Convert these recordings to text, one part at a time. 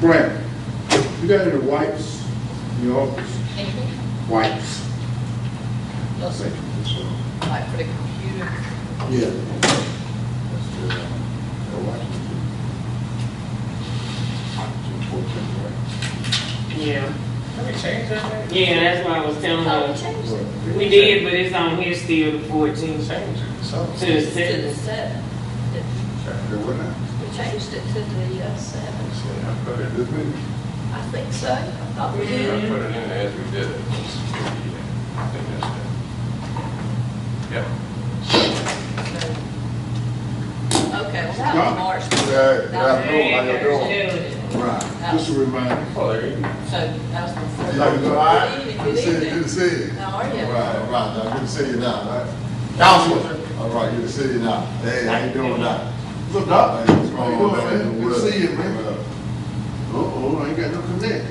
Brad, you got any wipes in your office? Wipes. Like for the computer. Yeah. Yeah. Can we change that? Yeah, that's why I was telling Oh, we her. changed it. We did, but it's on here still the 14th. Change it. So. To the To the 7th. 7th. We changed it to the 7th. I put it, I think so. I thought we I did. put it in as we did it. I think that's it. Yep. Okay, well, that was March. Yeah, That was- yeah, I know how you're doing. Shelley. Right, just a reminder. Oh, there you go. So that was before. Yeah, you all right? Good Good to see you, evening. good to see you. How are you? All right, now, good to see you now, right? Counselor. All right, good to see you now. Hey, how you doing now? Look up. Hey, what's going on, man? Good to see you, man. Uh-oh, I ain't got no connect.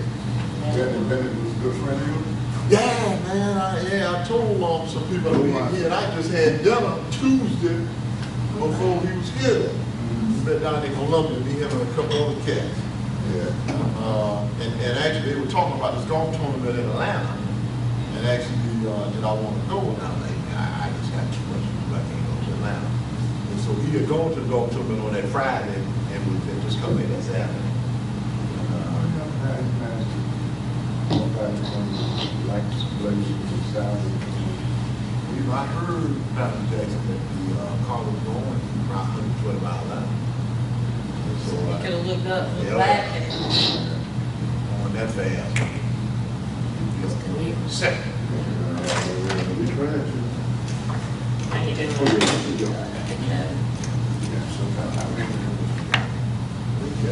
Bennett was a good friend of yours? Yeah, man, I told some people that we here, and I just had dinner Tuesday before he was here. We met down in Columbia, me, him, and a couple other cats. Yeah. And actually, they were talking about this golf tournament in Atlanta, and actually, did I want to go? And I was like, I just got too much to do, I can't go to Atlanta. And so he had gone to the golf tournament on that Friday, and we just come in that Saturday. You know, I heard Dr. Jackson that the car was going around 120 miles an hour. And so You I could have looked up, looked Yeah. back, and going that fast. Just clear. second. We tried to. How you doing? you know, Yeah, sometimes I mean,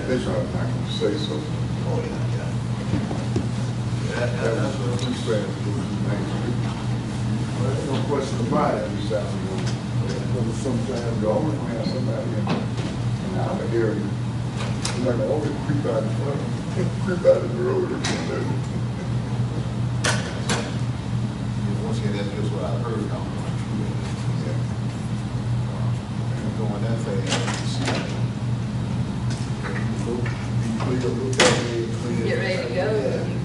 that's what I'm not gonna say, so. Oh, yeah, yeah. That's what Two strands to do next week. Well, there's no question about it, we shall be going. Because sometimes you always have somebody in our area, like I always creep out in front, creep out in the road or something. once again, that's just what I heard. I don't know how true it is. Yeah. Going that fast. Clear, look at me, clear. Get ready to go. Yeah.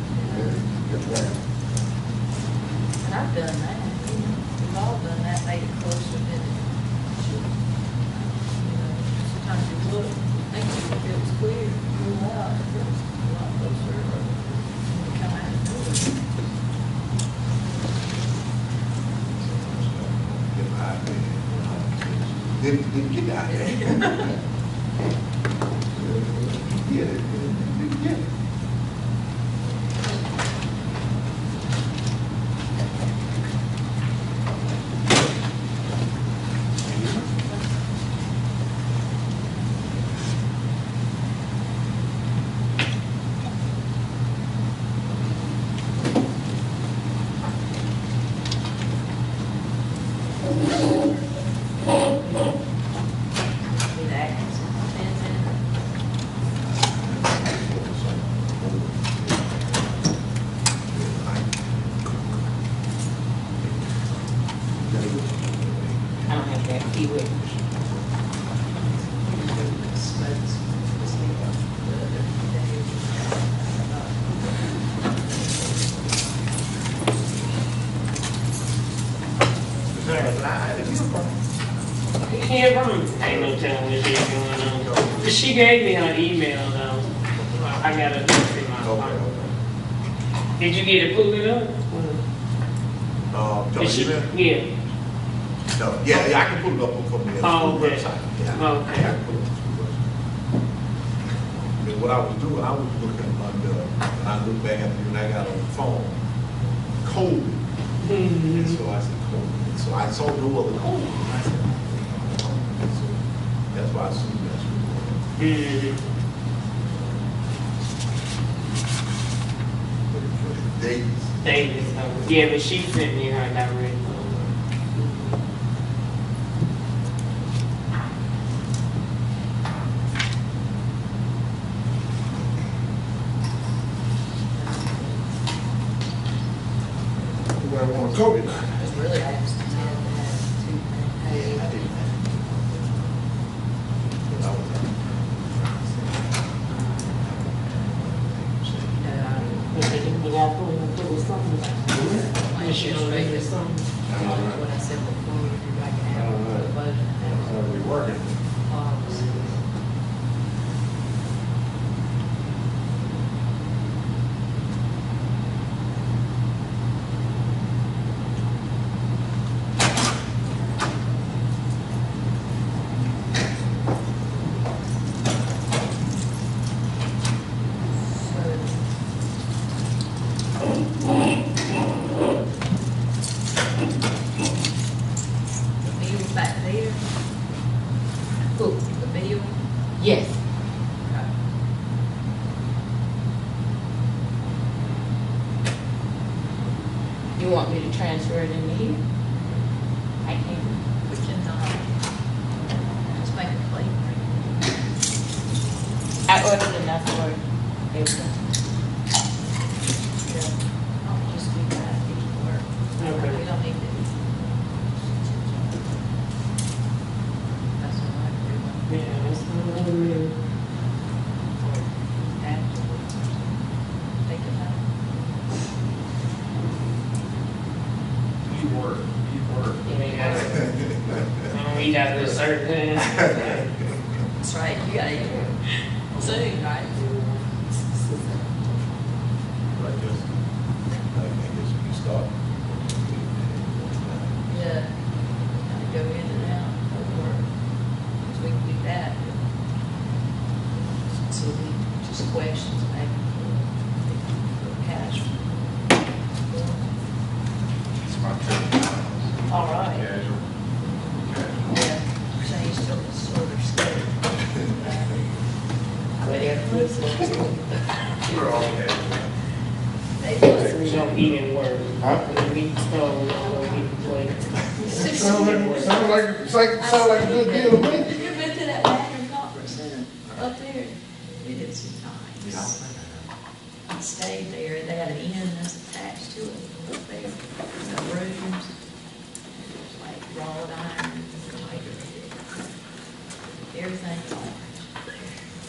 And I've done that. We've all done that, made it closer than it should. You know, sometimes you look, think if it was clear, you go out, it was a lot closer. When you come out and do it. Get my iPad. Didn't get out there. Yeah, didn't get it. With Atkins, and I don't have that key with me. Yeah, bro. Ain't no telling what she's going on. But she gave me her email though. I gotta look in my phone. Did you get it pulled it up? Did she? Yeah. No, yeah, I can pull it up from the Oh, school okay. website. Yeah. Okay. Yeah, I can pull it up from the school website. And what I was doing, I was looking under, and I looked back at you and I got on the phone, COVID. And so I said, COVID. So I saw no other COVID. And I said, oh. So that's why I assumed that's what it was. Days. Davis. Yeah, but she sent me her direct. Anybody want to coach? it's really, I just did that to pay. I didn't. I was she don't make it something. What I said before, you're like an hour for the budget. I'll be working. The bill's back there. Look, the bill. Yes. Okay. You want me to transfer it into here? I can. We can, just make it clean. I ordered enough for everything. Yeah. I'll just do that, it can work. Okay. We don't need to. That's all right. Yeah, that's not really. Afterwards. Take it out. You work. You ain't got to, I don't eat out of a certain time. That's right, you gotta eat soon, right? I guess you start. Yeah. Gotta go in and out of work. So we can do that. So we, just questions maybe for cash. It's my turn. All right. Casual. Casual. Yeah, change to the sort of scared. Whatever this is. We're all casual. We don't eat and work. We stole, we eat plate. Sound like a good deal to me. You been to that Pattern Conference Center up there? It is nice. I stayed there, they had an inn that's attached to it up there, the rooms. There's like wrought iron, like everything.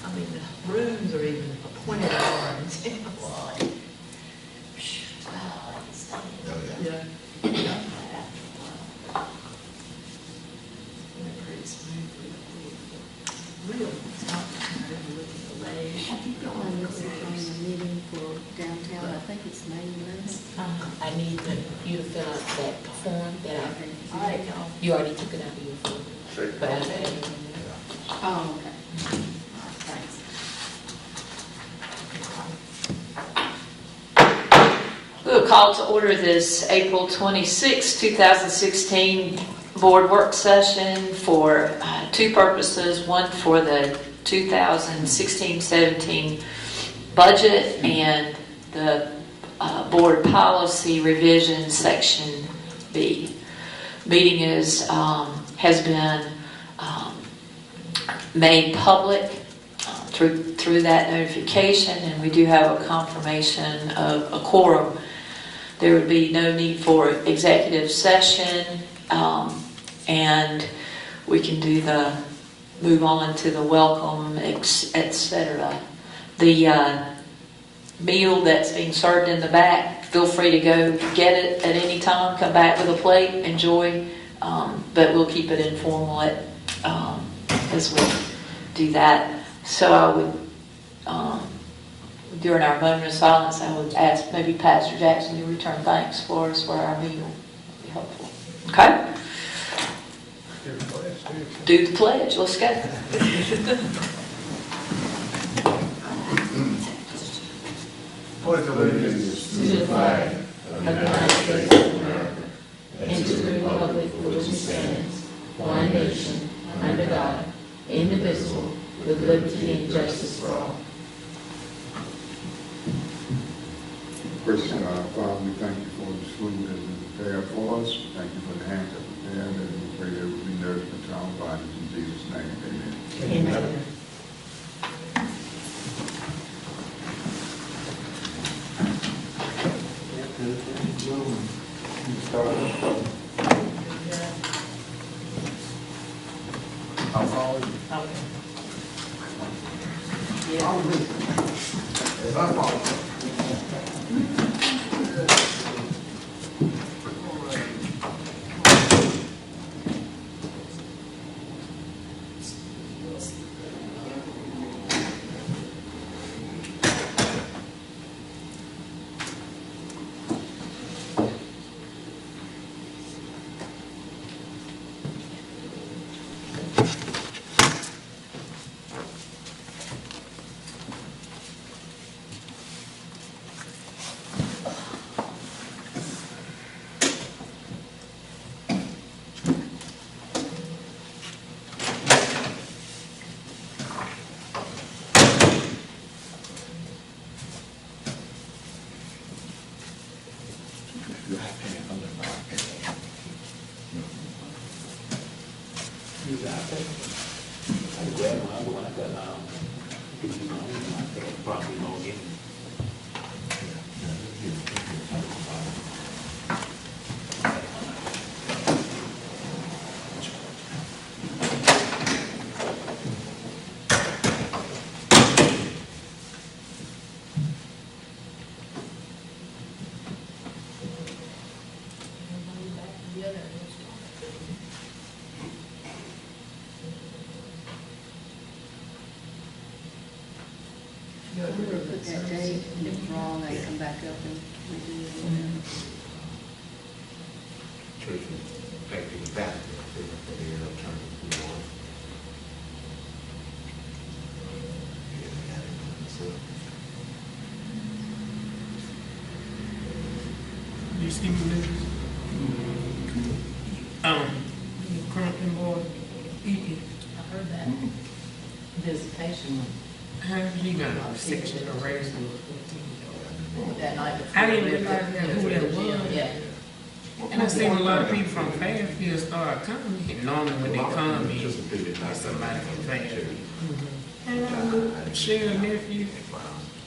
I mean, the rooms are even appointed arms. It's like, oh, it's yeah. Pretty smoothly. Real, it's not overlooking the lake. I'm looking on the meeting for downtown, I think it's May 11th. I need you to fill out that form that All right, y'all. you already took it out of your form. But I said it. Oh, okay. Thanks. We'll call to order this April 26, 2016 board work session for two purposes. One for the 2016-17 budget and the board policy revision section B. Meeting has been made public through that notification, and we do have a confirmation of a quorum. There would be no need for executive session, and we can move on to the welcome, etc. The meal that's being served in the back, feel free to go get it at any time, come back with a plate, enjoy, but we'll keep it informal as we do that. So I would, during our moment of silence, I would ask maybe Pastor Jackson to return thanks for us for our meal. That'd be helpful. Okay? Do the pledge. Let's go. Pledge allegiance To the flag of the United States of America and to the republic for which it stands, one nation, under God, indivisible, with liberty and justice for all. Gracious God, Father, we thank you for this food that you prepared for us. Thank you for the hands that prepared it, and we pray there will be nourishment to our bodies. In Jesus' name, amen. Amen. I'll follow you. Yeah. As I follow you. grab one, but when I got, you can use my own, I could probably log in. We'll put that date, if it's wrong, they come back up and redo it. Church is practically back for the alternative one. You see me, Liz? Crumpton boy, eating. I heard that. Visitation. How you got sexual harassment? That night. I didn't realize who that was. Yeah. And I seen a lot of people from Fairfield start coming. Normally when they come, it's somebody from Fairfield. And I look, Shell nephew,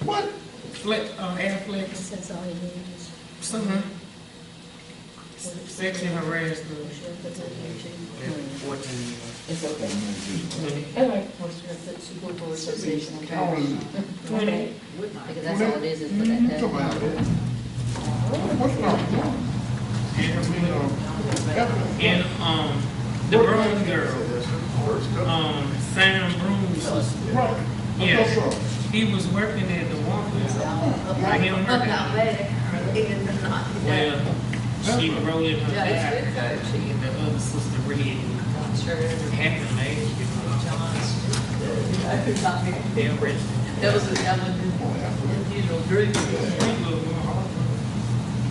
What? Affleck, That's all he needs. something. Sexual harassment. She'll put that in too. 14 years. It's okay. 20. All right. She'll put school board association on top. 20. Because that's all it is for that day. What's wrong? And, the Brown girl, Sam Bruce, Right. yeah, he was working at the Walker. I him Not working. bad. It's not. Well, she wrote in her Yeah, it's back, good. she and the other sister read, Sure. happy lady, they're rich. That was his usual group.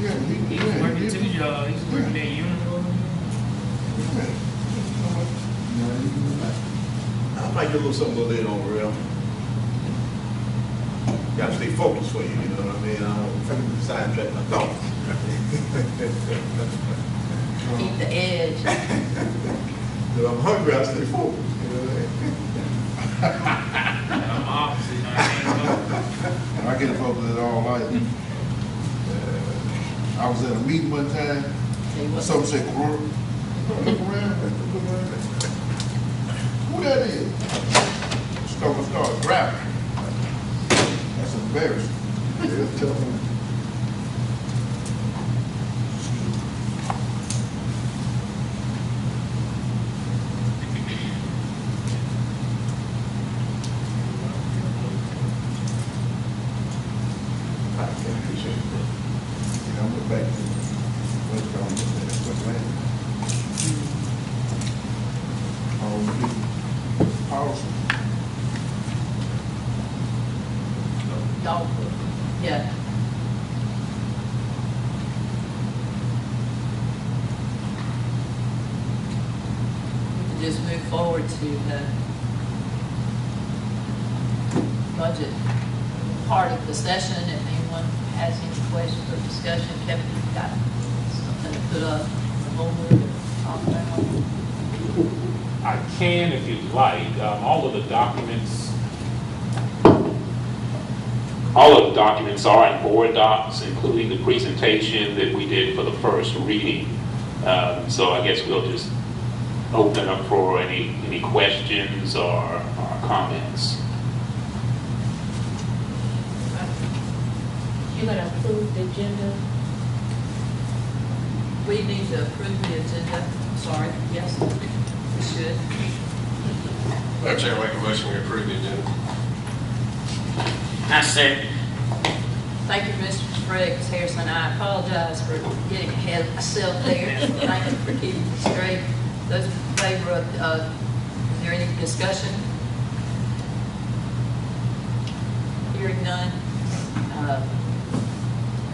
Yeah, He was working two jobs, he was working at Universal. I might do a little something a little later on, real. Gotta stay focused for you, you know what I mean? I don't sidetrack my thoughts. Keep the edge. If I'm hungry, I stay focused, you know what I'm opposite, I can't go. I get focused at all life. I was at a meeting one time, someone said, "Corona." I look around, who that is? Start grabbing. That's embarrassing. Yeah, tell them. I appreciate it. I went back to West Land. Policy. Dog food. Yeah. We can just move forward to the budget part of the session. If anyone has any questions or discussion, Kevin, you've got something to put up on the board or talk about? I can if you'd like. All of the documents are in board docs, including the presentation that we did for the first reading. So I guess we'll just open up for any questions or comments. You gonna approve the agenda? We need to approve the agenda. Sorry, yes, we should. Madam Chair, make a motion to approve the agenda. I said, Thank you, Mr. Sprague, Ms. Harrison. I apologize for getting ahead of myself there. Thank you for keeping me straight. Those in favor of, is there any discussion? Hearing none.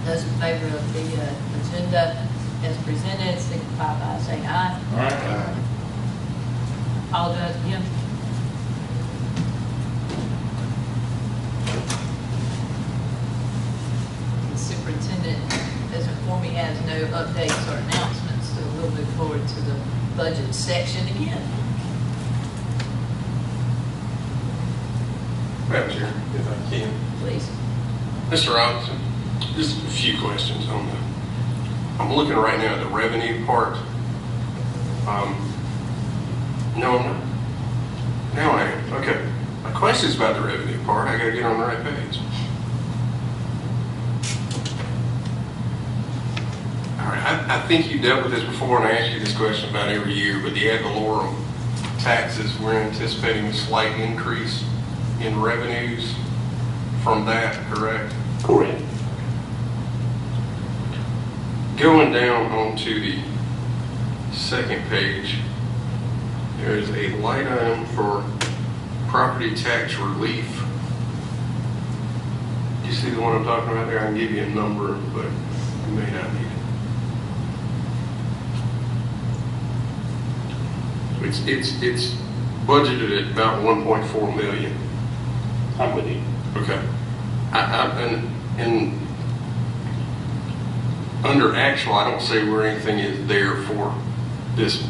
Those in favor of the agenda as presented, signify by saying aye. Aye. Apologize again. The superintendent has informed me he has no updates or announcements, so we'll move forward to the budget section again. Madam Chair, if I can. Please. Mr. Robinson, just a few questions on the, I'm looking right now at the revenue part. No, I'm not. Now I am. Okay. My question's about the revenue part. I gotta get on the right page. All right, I think you dealt with this before, and I asked you this question about every year, but the ad valorem taxes, we're anticipating a slight increase in revenues from that, correct? Correct. Going down onto the second page, there is a line item for property tax relief. You see the one I'm talking about there? I can give you a number, but you may not need it. It's budgeted at about 1.4 million. I'm with you. Okay. And under actual, I don't say where anything is there for this.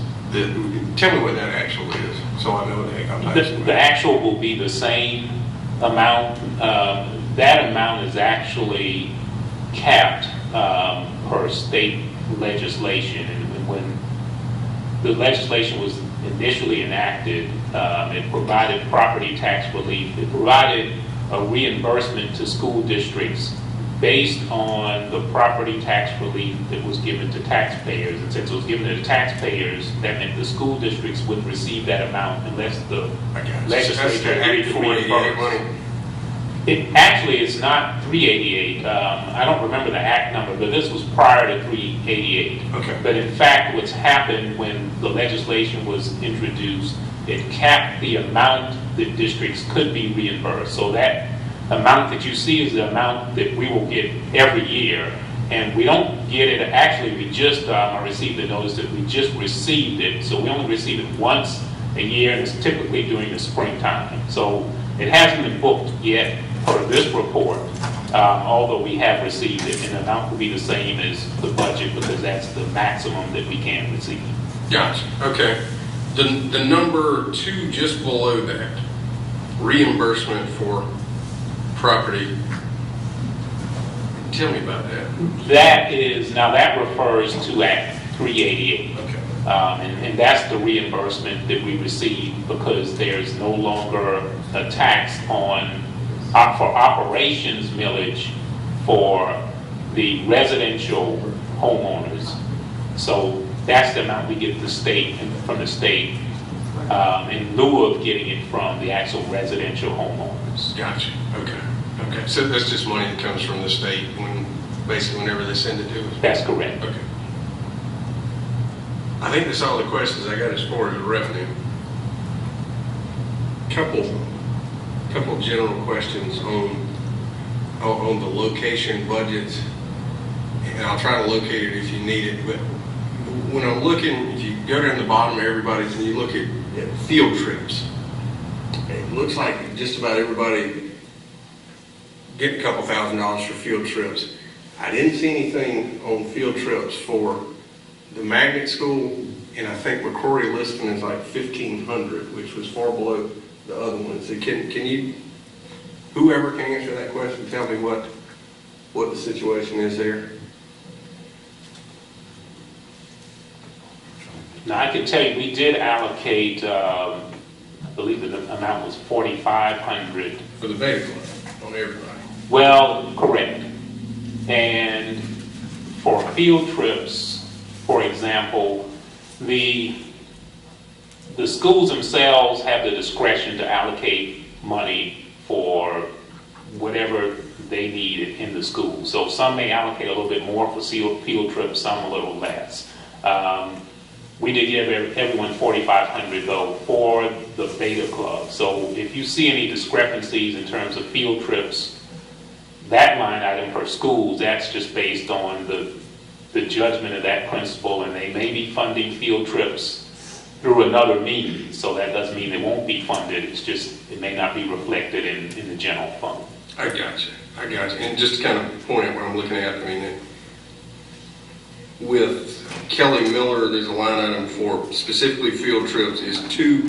Tell me what that actual is, so I know what the heck I'm talking about. The actual will be the same amount. That amount is actually capped per state legislation. And when the legislation was initially enacted, it provided property tax relief. It provided a reimbursement to school districts based on the property tax relief that was given to taxpayers. And since it was given to the taxpayers, that meant the school districts wouldn't receive that amount unless the legislature agreed to reimburse. It actually is not 388. I don't remember the act number, but this was prior to 388. Okay. But in fact, what's happened when the legislation was introduced, it capped the amount that districts could be reimbursed. So that amount that you see is the amount that we will get every year. And we don't get it, actually we just, I received the notice that we just received it. So we only receive it once a year, and it's typically during the springtime. So it hasn't been booked yet for this report, although we have received it, and the amount will be the same as the budget because that's the maximum that we can receive. Gotcha. Okay. The number 2 just below that, reimbursement for property. Tell me about that. That is, now that refers to Act 388. Okay. And that's the reimbursement that we receive because there's no longer a tax on for operations millage for the residential homeowners. So that's the amount we get the state from the state in lieu of getting it from the actual residential homeowners. Gotcha. Okay. Okay. So that's just money that comes from the state basically whenever they send it to us? That's correct. Okay. I think that's all the questions I got as far as revenue. Couple general questions on the location budgets, and I'll try to locate it if you need it. But when I'm looking, if you go down the bottom of everybody's and you look at field trips, it looks like just about everybody getting a couple $1,000s for field trips. I didn't see anything on field trips for the magnet school, and I think McCrory listing is like $1,500, which was far below the other ones. So can you, whoever can answer that question, tell me what the situation is there? Now I can tell you, we did allocate, I believe the amount was $4,500. For the Beta Club, on everybody. Well, correct. And for field trips, for example, the schools themselves have the discretion to allocate money for whatever they need in the school. So some may allocate a little bit more for field trips, some a little less. We did give everyone $4,500 though for the Beta Club. So if you see any discrepancies in terms of field trips, that line item for schools, that's just based on the judgment of that principal, and they may be funding field trips through another means. So that doesn't mean they won't be funded. It's just, it may not be reflected in the general fund. I got you. And just to kind of point out what I'm looking at, I mean, with Kelly Miller, there's a line item for specifically field trips is two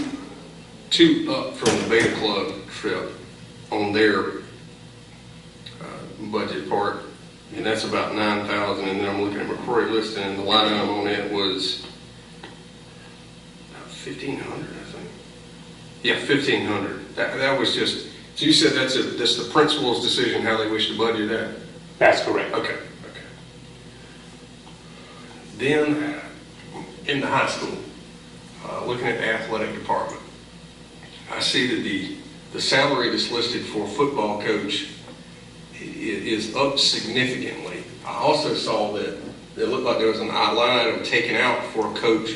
up from the Beta Club trip on their budget part, and that's about 9,000. And then I'm looking at McCrory listing, and the line item on it was 1,500, I think. Yeah, 1,500. That was just. So you said that's the principal's decision how they wish to budget that. That's correct. Okay. Then, in the high school, looking at the athletic department, I see that the salary that's listed for a football coach is up significantly. I also saw that it looked like there was an line item taken out for a coach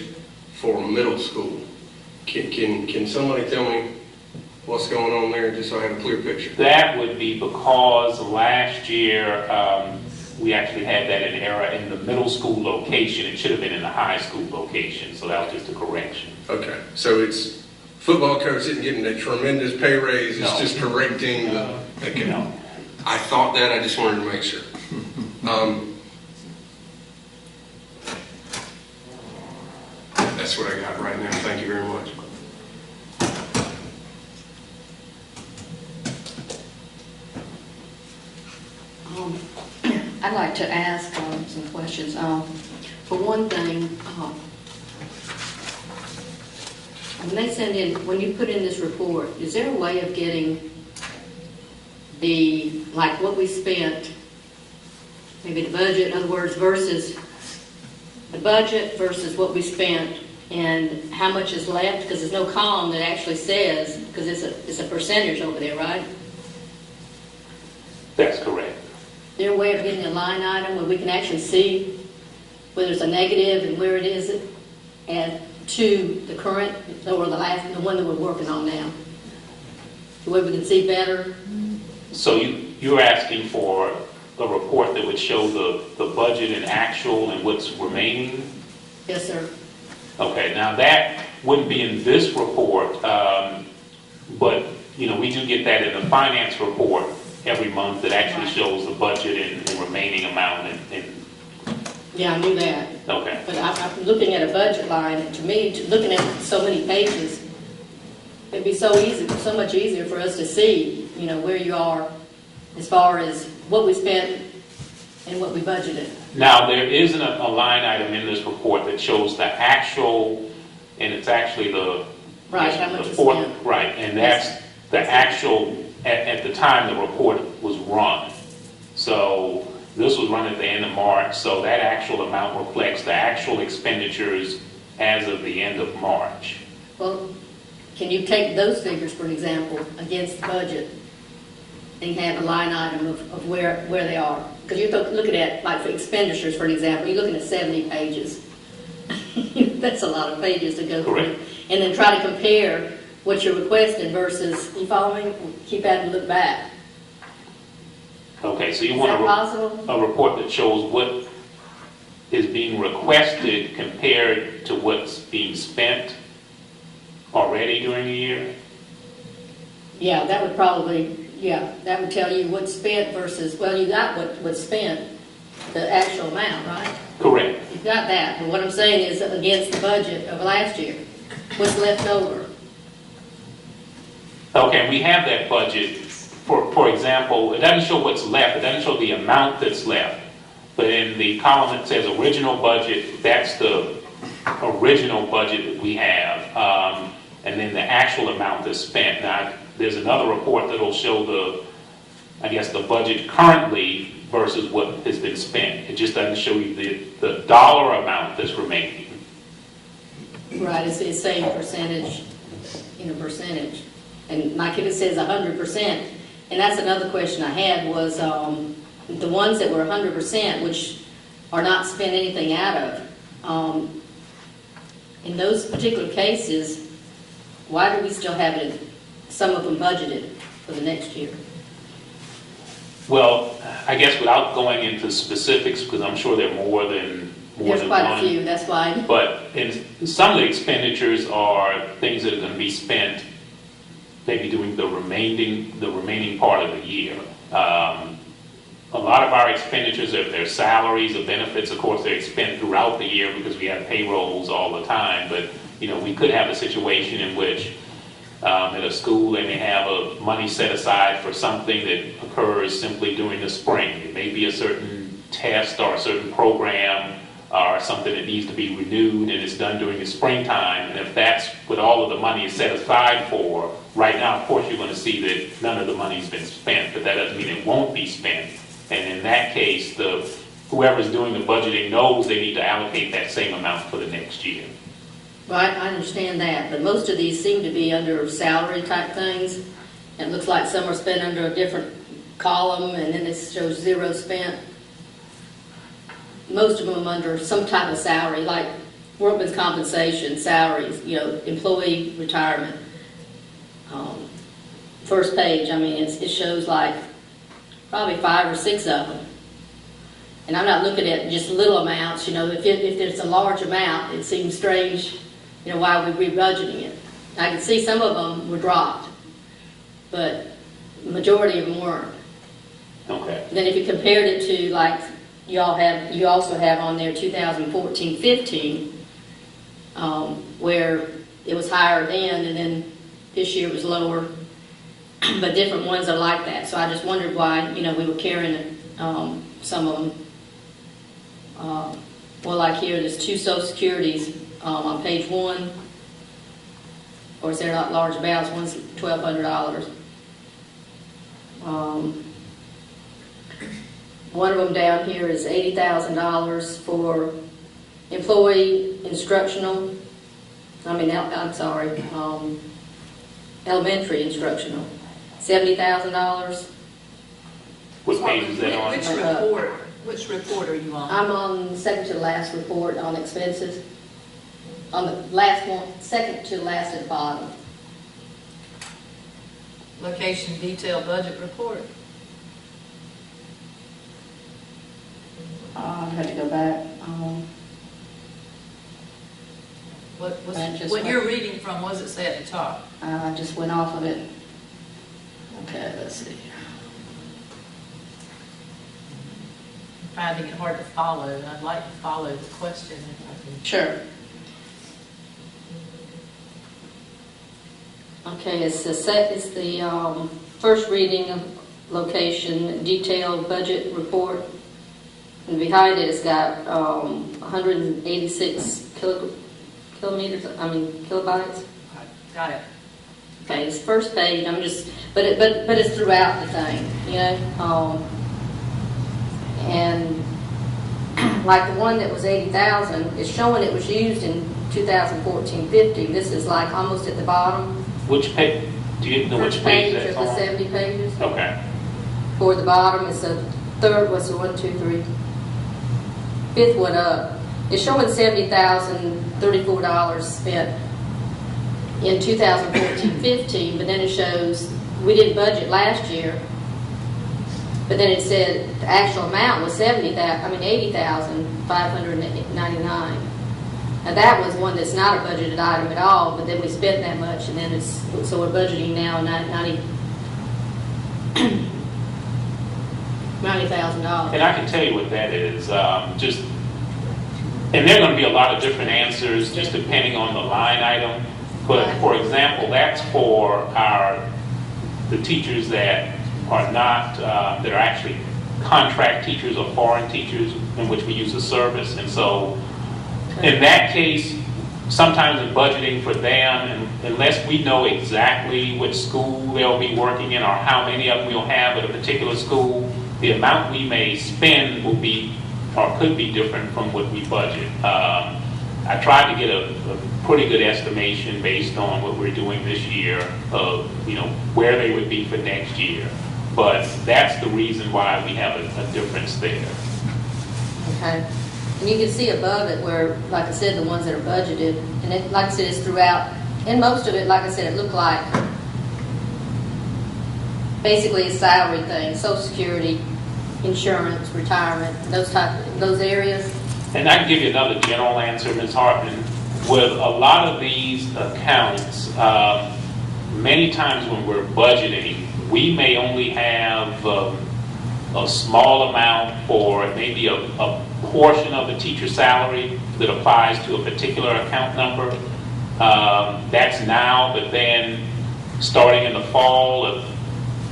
for middle school. Can somebody tell me what's going on there, just so I have a clear picture? That would be because last year, we actually had that in error in the middle school location. It should have been in the high school location, so that was just a correction. Okay, so it's football coach isn't getting a tremendous pay raise, it's No. just correcting the, okay. No. I thought that, I just wanted to make sure. That's what I got right now, thank you very much. I'd like to ask some questions. For one thing, when you put in this report, is there a way of getting what we spent, maybe the budget, in other words, versus the budget versus what we spent and how much is left? Because there's no column that actually says, because it's a percentage over there, right? That's correct. Is there a way of getting a line item where we can actually see whether it's a negative and where it is and to the current or the one that we're working on now? The way we can see better? So you're asking for a report that would show the budget and actual and what's remaining? Yes, sir. Okay, now that wouldn't be in this report, but we do get that in the finance report every month that actually shows the budget and remaining amount. Yeah, I knew that. Okay. But I'm looking at a budget line, and to me, looking at so many pages, it'd be so much easier for us to see, where you are as far as what we spent and what we budgeted. Now, there isn't a line item in this report that shows the actual, and it's actually Right, how much is fourth, spent. right, and that's the actual, at the time the report was run. So this was run at the end of March, so that actual amount reflects the actual expenditures as of the end of March. Well, can you take those figures, for an example, against the budget and have a line item of where they are? Because you're looking at, like for expenditures, for an example, you're looking at 70 pages. That's a lot of pages to go through. Correct. And then try to compare what you're requesting versus, you following? Keep having to look back. Okay, so you Is want that possible? a report that shows what is being requested compared to what's being spent already during the year? Yeah, that would that would tell you what's spent versus, well, you got what's spent, the actual amount, right? Correct. You've got that, but what I'm saying is against the budget of last year, what's left over? Okay, we have that budget. For example, it doesn't show what's left. It doesn't show the amount that's left. But in the column that says original budget, that's the original budget that we have. And then the actual amount that's spent. Now, there's another report that'll show the budget currently versus what has been spent. It just doesn't show you the dollar amount that's remaining. Right, it's saying percentage, percentage. And like if it says 100%, and that's another question I had was the ones that were 100%, which are not spent anything out of, in those particular cases, why do we still have it, some of them budgeted for the next year? Well, I guess without going into specifics, because I'm sure there are more than There's quite one. a few, that's why. But some of the expenditures are things that are going to be spent maybe during the remaining part of the year. A lot of our expenditures, if they're salaries or benefits, of course, they're spent throughout the year because we have payrolls all the time. But we could have a situation in which At a school, they may have a money set aside for something that occurs simply during the spring. It may be a certain test or a certain program or something that needs to be renewed, and it's done during the springtime. And if that's what all of the money is set aside for, right now, of course, you're going to see that none of the money's been spent, but that doesn't mean it won't be spent. And in that case, whoever's doing the budgeting knows they need to allocate that same amount for the next year. Right, I understand that, but most of these seem to be under salary type things. It looks like some are spent under a different column, and then it shows zero spent. Most of them under some type of salary, like workman's compensation, salaries, employee retirement. First page, I mean, it shows like probably 5 or 6 of them. And I'm not looking at just little amounts, if there's a large amount, it seems strange, why we're rebudgeting it. I can see some of them were dropped, but the majority of them weren't. Okay. Then if you compared it to, like, you also have on there 2014-15, where it was higher then, and then this year was lower, but different ones are like that. So I just wondered why, we were carrying some of them. Well, like here, there's 2 Social Securities on page 1. Of course, they're not large amounts. One's $1,200. One of them down here is $80,000 for employee instructional. Elementary instructional. $70,000. What page is that on? Which report are you on? I'm on second to last report on expenses. On the last one, second to last at the bottom. Location detailed budget report. I had to go back. What you're reading from, what does it say at the top? I just went off of it. Okay, let's see. I'm finding it hard to follow, and I'd like to follow the question if I can. Sure. Okay, it's the first reading of location detailed budget report, and behind it it's got 186 kilobytes. Got it. Okay, it's first page. But it's throughout the thing, and like the one that was 80,000, it's showing it was used in 2014-15. This is like almost at the bottom. Which page? Do you know which page that's of the on? 70 pages. Okay. Toward the bottom, it's the third. What's the 1, 2, 3? Fifth one up. It's showing $70,034 spent in 2014-15, but then it shows we didn't budget last year. But then it said the actual amount was $80,599. Now that was one that's not a budgeted item at all, but then we spent that much, and then so we're budgeting now $90,000. And I can tell you what that is. And there are going to be a lot of different answers just depending on the line item. But for example, that's for the teachers that are not, that are actually contract teachers or foreign teachers in which we use a service. And so in that case, sometimes in budgeting for them, and unless we know exactly which school they'll be working in or how many of them we'll have at a particular school, the amount we may spend will be or could be different from what we budget. I tried to get a pretty good estimation based on what we're doing this year of where they would be for next year. But that's the reason why we have a difference there. Okay. And you can see above it where, like I said, the ones that are budgeted, and it, like I said, it's throughout. And most of it, like I said, it looked like basically a salary thing, Social Security, insurance, retirement, those areas. And I can give you another general answer, Ms. Hartman. With a lot of these accounts, many times when we're budgeting, we may only have a small amount for maybe a portion of the teacher's salary that applies to a particular account number. That's now, but then starting in the fall, if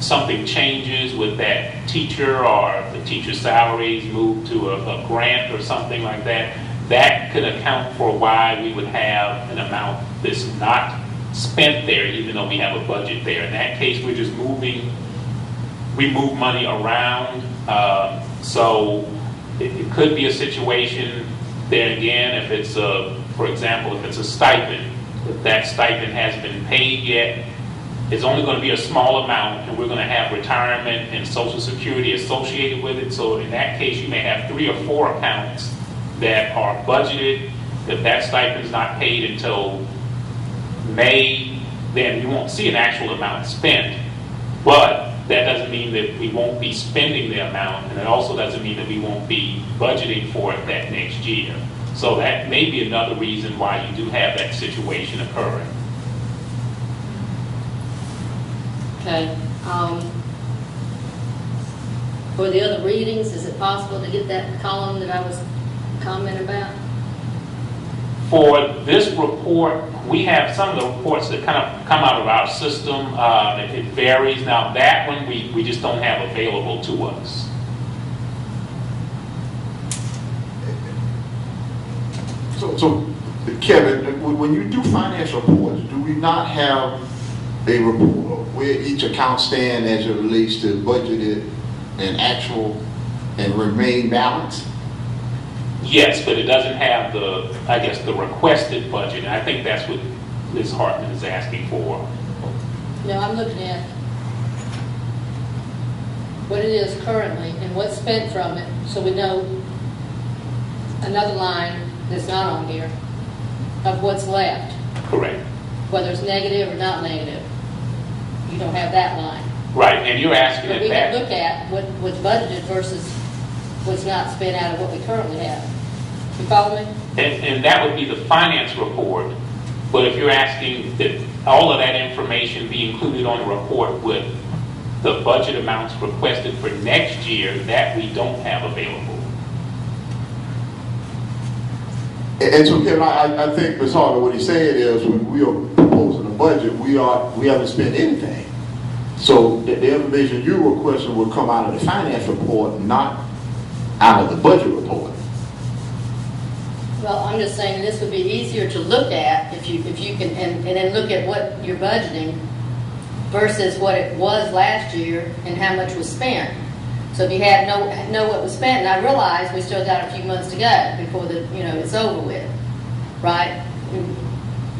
something changes with that teacher or the teacher's salaries move to a grant or something like that, that could account for why we would have an amount that's not spent there, even though we have a budget there. In that case, we're just we move money around. So it could be a situation there again, if it's for example, if it's a stipend, if that stipend hasn't been paid yet, it's only going to be a small amount, and we're going to have retirement and Social Security associated with it. So in that case, you may have 3 or 4 accounts that are budgeted. If that stipend is not paid until May, then you won't see an actual amount spent. But that doesn't mean that we won't be spending the amount, and it also doesn't mean that we won't be budgeting for it that next year. So that may be another reason why you do have that situation occurring. Okay. For the other readings, is it possible to get that column that I was commenting about? For this report, we have some of the reports that kind of come out of our system. It varies. Now, that one we just don't have available to us. So, Kevin, when you do financial reports, do we not have a report where each account stand as it relates to budgeted and actual and remain balance? Yes, but it doesn't have the requested budget. And I think that's what Ms. Hartman is asking for. No, I'm looking at what it is currently and what's spent from it, so we know another line that's not on here of what's left, Correct. whether it's negative or not negative. You don't have that line. Right, and you're asking But we if can that... look at what's budgeted versus what's not spent out of what we currently have. You follow me? And that would be the finance report. But if you're asking that all of that information be included on the report with the budget amounts requested for next year, that we don't have available. And so, Kevin, I think Ms. Harder, what he's saying is when we are proposing a budget, we haven't spent anything. So the information you requesting will come out of the finance report, not out of the budget report. Well, I'm just saying this would be easier to look at if you can, and then look at what you're budgeting versus what it was last year and how much was spent. So if you know what was spent, and I realize we still got a few months to go before it's over with, right?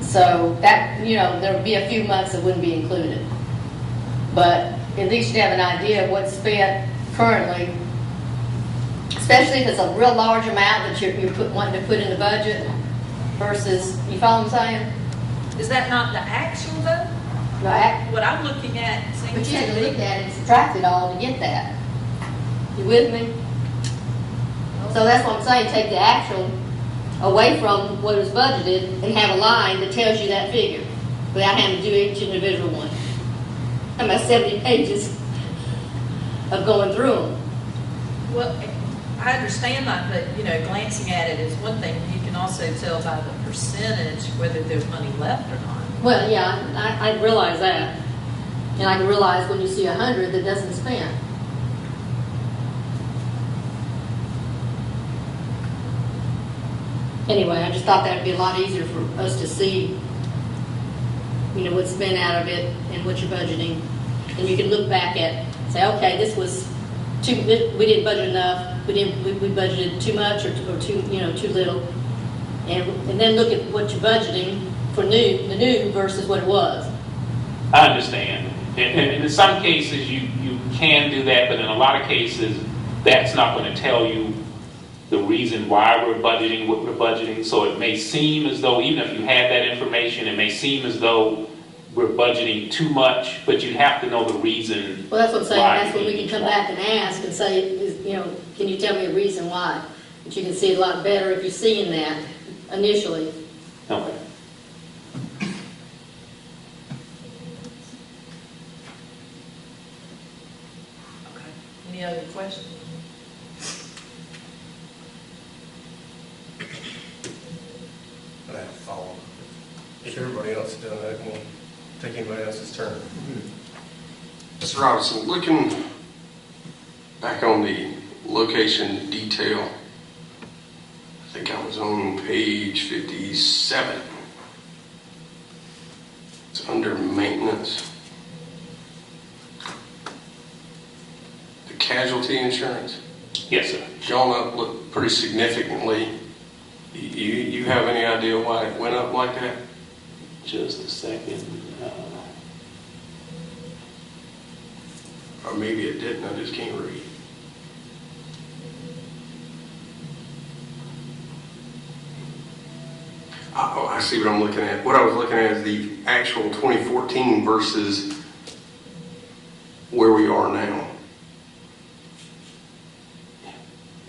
So that there would be a few months that wouldn't be included, but at least you have an idea of what's spent currently. Especially if it's a real large amount that you're wanting to put in the budget versus, you follow what I'm saying? Is that not the actual though? Right. What I'm looking at seems But you to have to be- look at it and subtract it all to get that. You with me? So that's what I'm saying, take the actual away from what was budgeted and have a line that tells you that figure without having to do each individual one. I'm at 70 pages of going through them. Well, I understand that, but, glancing at it is one thing. You can also tell by the percentage whether there's money left or not. Well, yeah, I realize that. And I can realize when you see 100 that doesn't spend. Anyway, I just thought that would be a lot easier for us to see, what's spent out of it and what you're budgeting. And you can look back at, say, okay, this was we didn't budget enough, we budgeted too much or too little. And then look at what you're budgeting for the new versus what it was. I understand. And in some cases, you can do that, but in a lot of cases, that's not going to tell you the reason why we're budgeting what we're budgeting. So it may seem as though, even if you have that information, it may seem as though we're budgeting too much, but you have to know the reason. Well, that's what I'm saying. why That's when we can come back and ask and say, can you tell me a reason why? But you can see it a lot better if you're seeing that initially. Okay. Okay. Any other questions? I have to follow. If everybody else has done that one. take anybody else's turn. Mr. Robinson, looking back on the location detail, I think I was on page 57. It's under maintenance. The casualty insurance, Yes, sir. gone up look pretty significantly. You have any idea why it went up like that? Just a second. Or maybe it didn't, I just can't read. Oh, I see what I'm looking at. What I was looking at is the actual 2014 versus where we are now.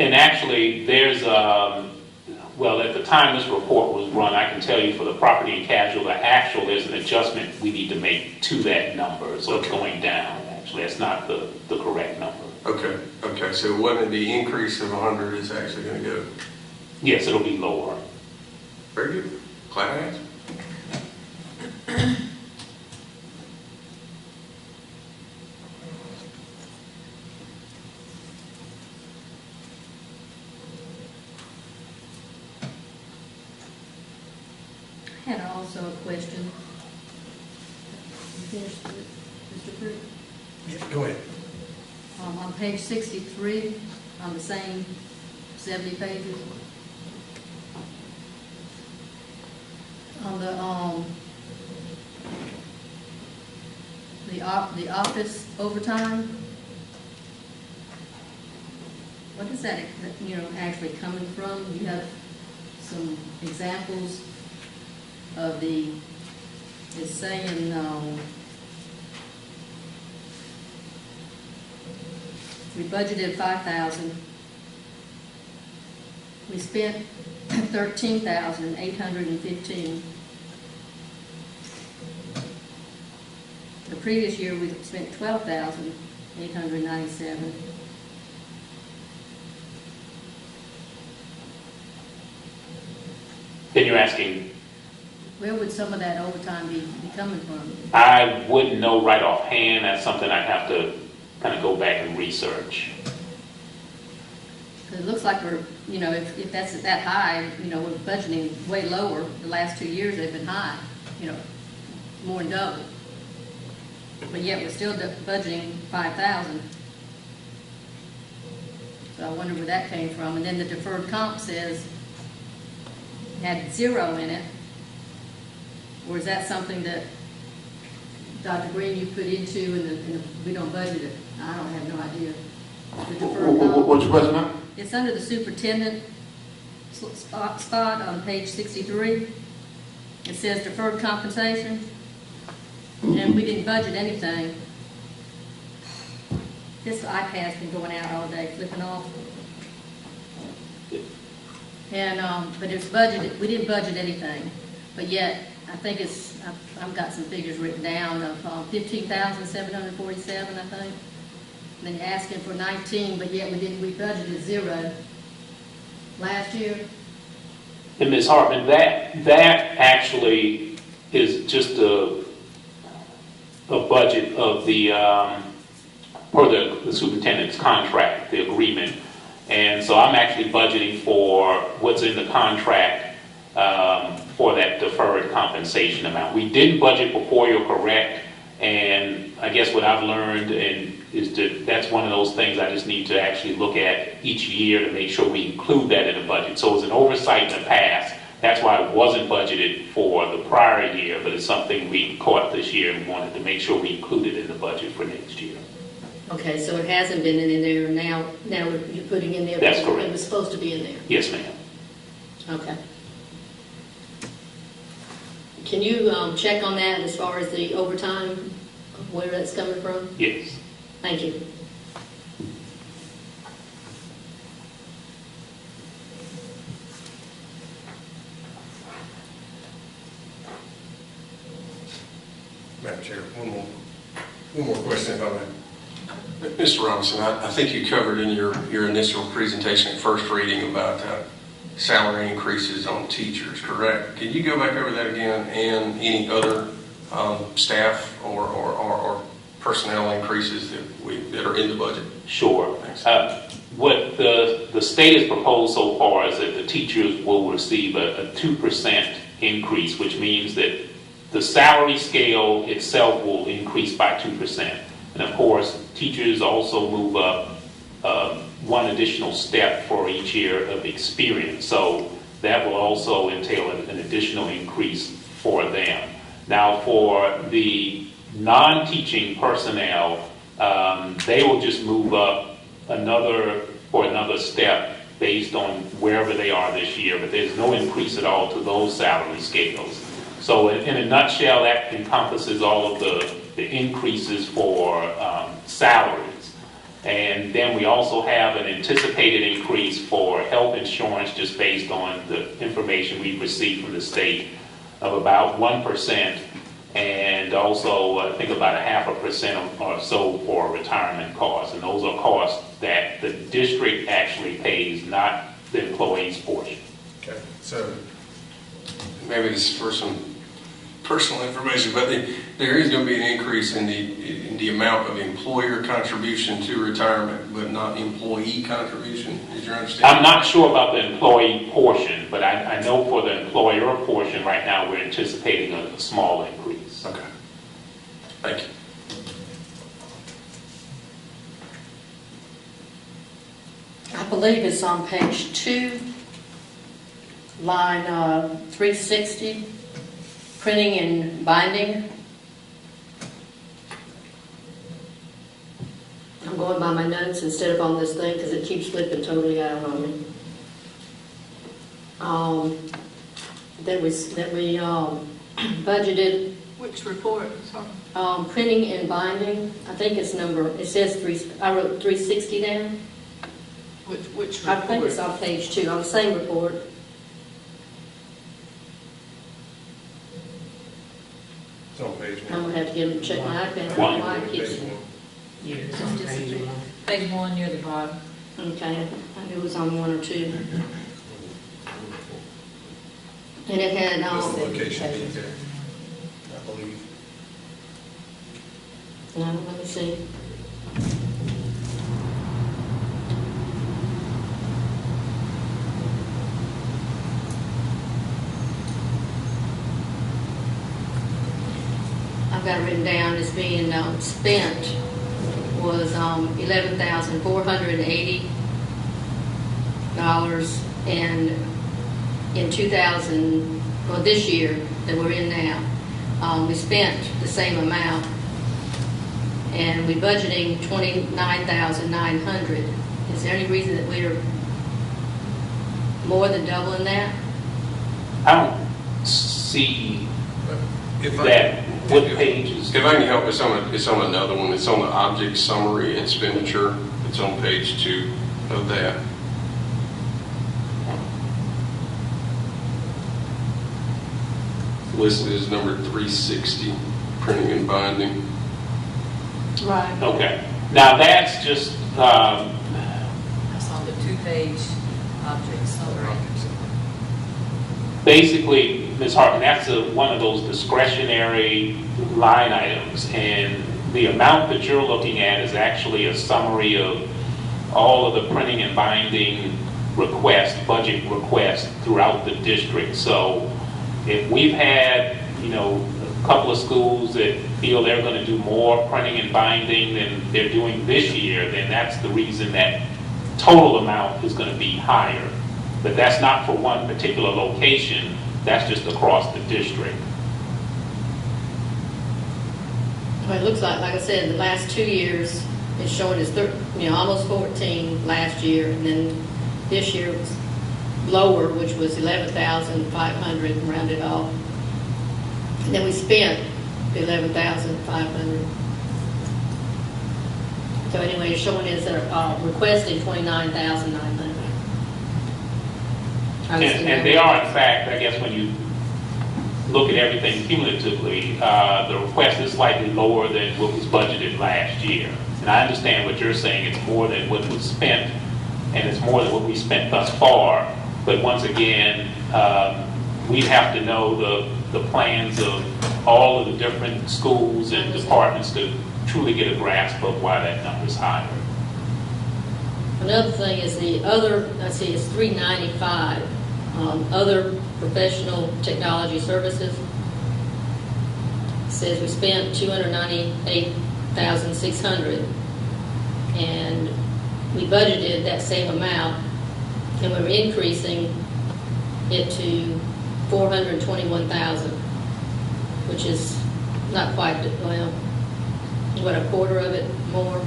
And actually, there's, well, at the time this report was run, I can tell you for the property and casualty, the actual, there's an adjustment we need to make to that number. So it's going down, actually. That's not the correct number. Okay, so it wasn't the increase of 100 is actually going to go. Yes, it'll be lower. Very good. Glad I asked. I had also a question. You finished with Mr. Pruitt? Yeah, go ahead. On page 63, on the same 70 pages. On the office overtime. What is that, actually coming from? You have some examples of it's saying, we budgeted 5,000. We spent 13,815. The previous year, we spent 12,897. Then you're asking, Where would some of that overtime be coming from? I wouldn't know right offhand. That's something I'd have to kind of go back and research. It looks like we're, if that's that high, we're budgeting way lower. The last 2 years, they've been high, more than double. But yet we're still budgeting 5,000. So I wonder where that came from. And then the deferred comp says it had 0 in it. Or is that something that Dr. Green, you put into and we don't budget it? I don't have no idea. The deferred comp. What's your question now? It's under the superintendent spot on page 63. It says deferred compensation, and we didn't budget anything. This iPad's been going out all day, flipping off. And, but it's budgeted, we didn't budget anything, but yet, I think I've got some figures written down of 15,747, I think. And then you're asking for 19, but yet we budgeted 0 last year. And Ms. Hartman, that actually is just a budget of the superintendent's contract, the agreement. And so I'm actually budgeting for what's in the contract for that deferred compensation amount. We didn't budget before, you're correct, and I guess what I've learned is that that's one of those things I just need to actually look at each year to make sure we include that in the budget. So it was an oversight in the past. That's why it wasn't budgeted for the prior year, but it's something we caught this year and wanted to make sure we included in the budget for next year. Okay, so it hasn't been in there, now you're putting in there. That's correct. It was supposed to be in there. Yes, ma'am. Okay. Can you check on that as far as the overtime, where that's coming from? Yes. Thank you. Madam Chair, one more question if I may. Mr. Robinson, I think you covered in your initial presentation at first reading about salary increases on teachers, correct? Can you go back over that again and any other staff or personnel increases that are in the budget? Sure. Thanks. What the state has proposed so far is that the teachers will receive a 2% increase, which means that the salary scale itself will increase by 2%. And of course, teachers also move up one additional step for each year of experience. So that will also entail an additional increase for them. Now, for the non-teaching personnel, they will just move up another step based on wherever they are this year, but there's no increase at all to those salary scales. So in a nutshell, that encompasses all of the increases for salaries. And then we also have an anticipated increase for health insurance just based on the information we've received from the state of about 1%, and also I think about 0.5% or so for retirement costs. And those are costs that the district actually pays, not the employee's portion. Okay, so Maybe this is for some personal information, but there is going to be an increase in the amount of employer contribution to retirement, but not employee contribution. Is your understanding? I'm not sure about the employee portion, but I know for the employer portion right now we're anticipating a small increase. Okay. Thank you. I believe it's on page 2, line 360, printing and binding. I'm going by my notes instead of on this thing because it keeps flipping totally out on me. That we budgeted Which report? Sorry. printing and binding. I think it says I wrote 360 down. Which I report? think it's on page 2, on the same report. it's on page I'm one. gonna have to get him to check my iPad. I don't know why it keeps. Page one. Yeah, it's on page one. Page 1 near the bottom. Okay, I knew it was on 1 or 2. And it had, That's the location detail, I believe. no, let me see. I've got it written down as being spent was $11,480, and in 2000, well, this year that we're in now, we spent the same amount, and we're budgeting $29,900. Is there any reason that we're more than doubling that? I don't see If that. What page is? If I can help, it's on another one. It's on the object summary expenditure. It's on page 2 of that. Listed as number 360, printing and binding. Right. Okay. Now that's just, That's on the 2-page object summary. basically, Ms. Hartman, that's one of those discretionary line items, and the amount that you're looking at is actually a summary of all of the printing and binding requests, budget requests throughout the district. So if we've had, a couple of schools that feel they're going to do more printing and binding than they're doing this year, then that's the reason that total amount is going to be higher. But that's not for one particular location, that's just across the district. Well, it looks like I said, the last 2 years, it's showing as almost 14 last year, and then this year was lower, which was 11,500 rounded off. And then we spent 11,500. So anyway, it's showing as requesting 29,900. And they are, in fact, I guess when you look at everything cumulatively, the request is slightly lower than what was budgeted last year. And I understand what you're saying, it's more than what was spent, and it's more than what we spent thus far. But once again, we'd have to know the plans of all of the different schools and departments to truly get a grasp of why that number is higher. Another thing is the other, I see it's 395, other professional technology services. It says we spent 298,600, and we budgeted that same amount, and we're increasing it to 421,000, which is not quite, well, what, a quarter of it more?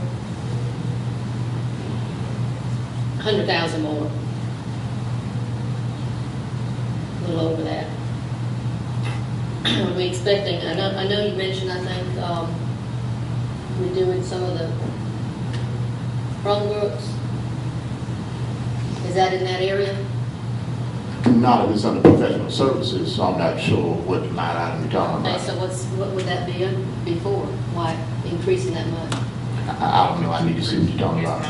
100,000 more. A little over that. Are we expecting, I know you mentioned, I think, we're doing some of the Chromebooks. Is that in that area? Not if it's under professional services, so I'm not sure what line item you're talking Okay, about. so what would that be before? Why increasing that much? I don't know, I need to see what you're talking about.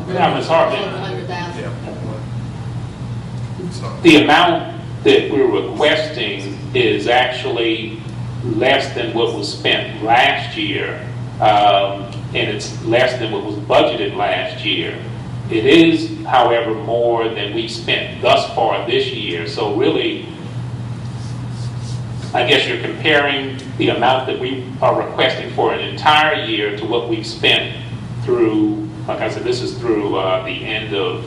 Yeah, Ms. Hartley, 100,000? the amount that we're requesting is actually less than what was spent last year, and it's less than what was budgeted last year. It is, however, more than we've spent thus far this year. So really, I guess you're comparing the amount that we are requesting for an entire year to what we've spent through, like I said, this is through the end of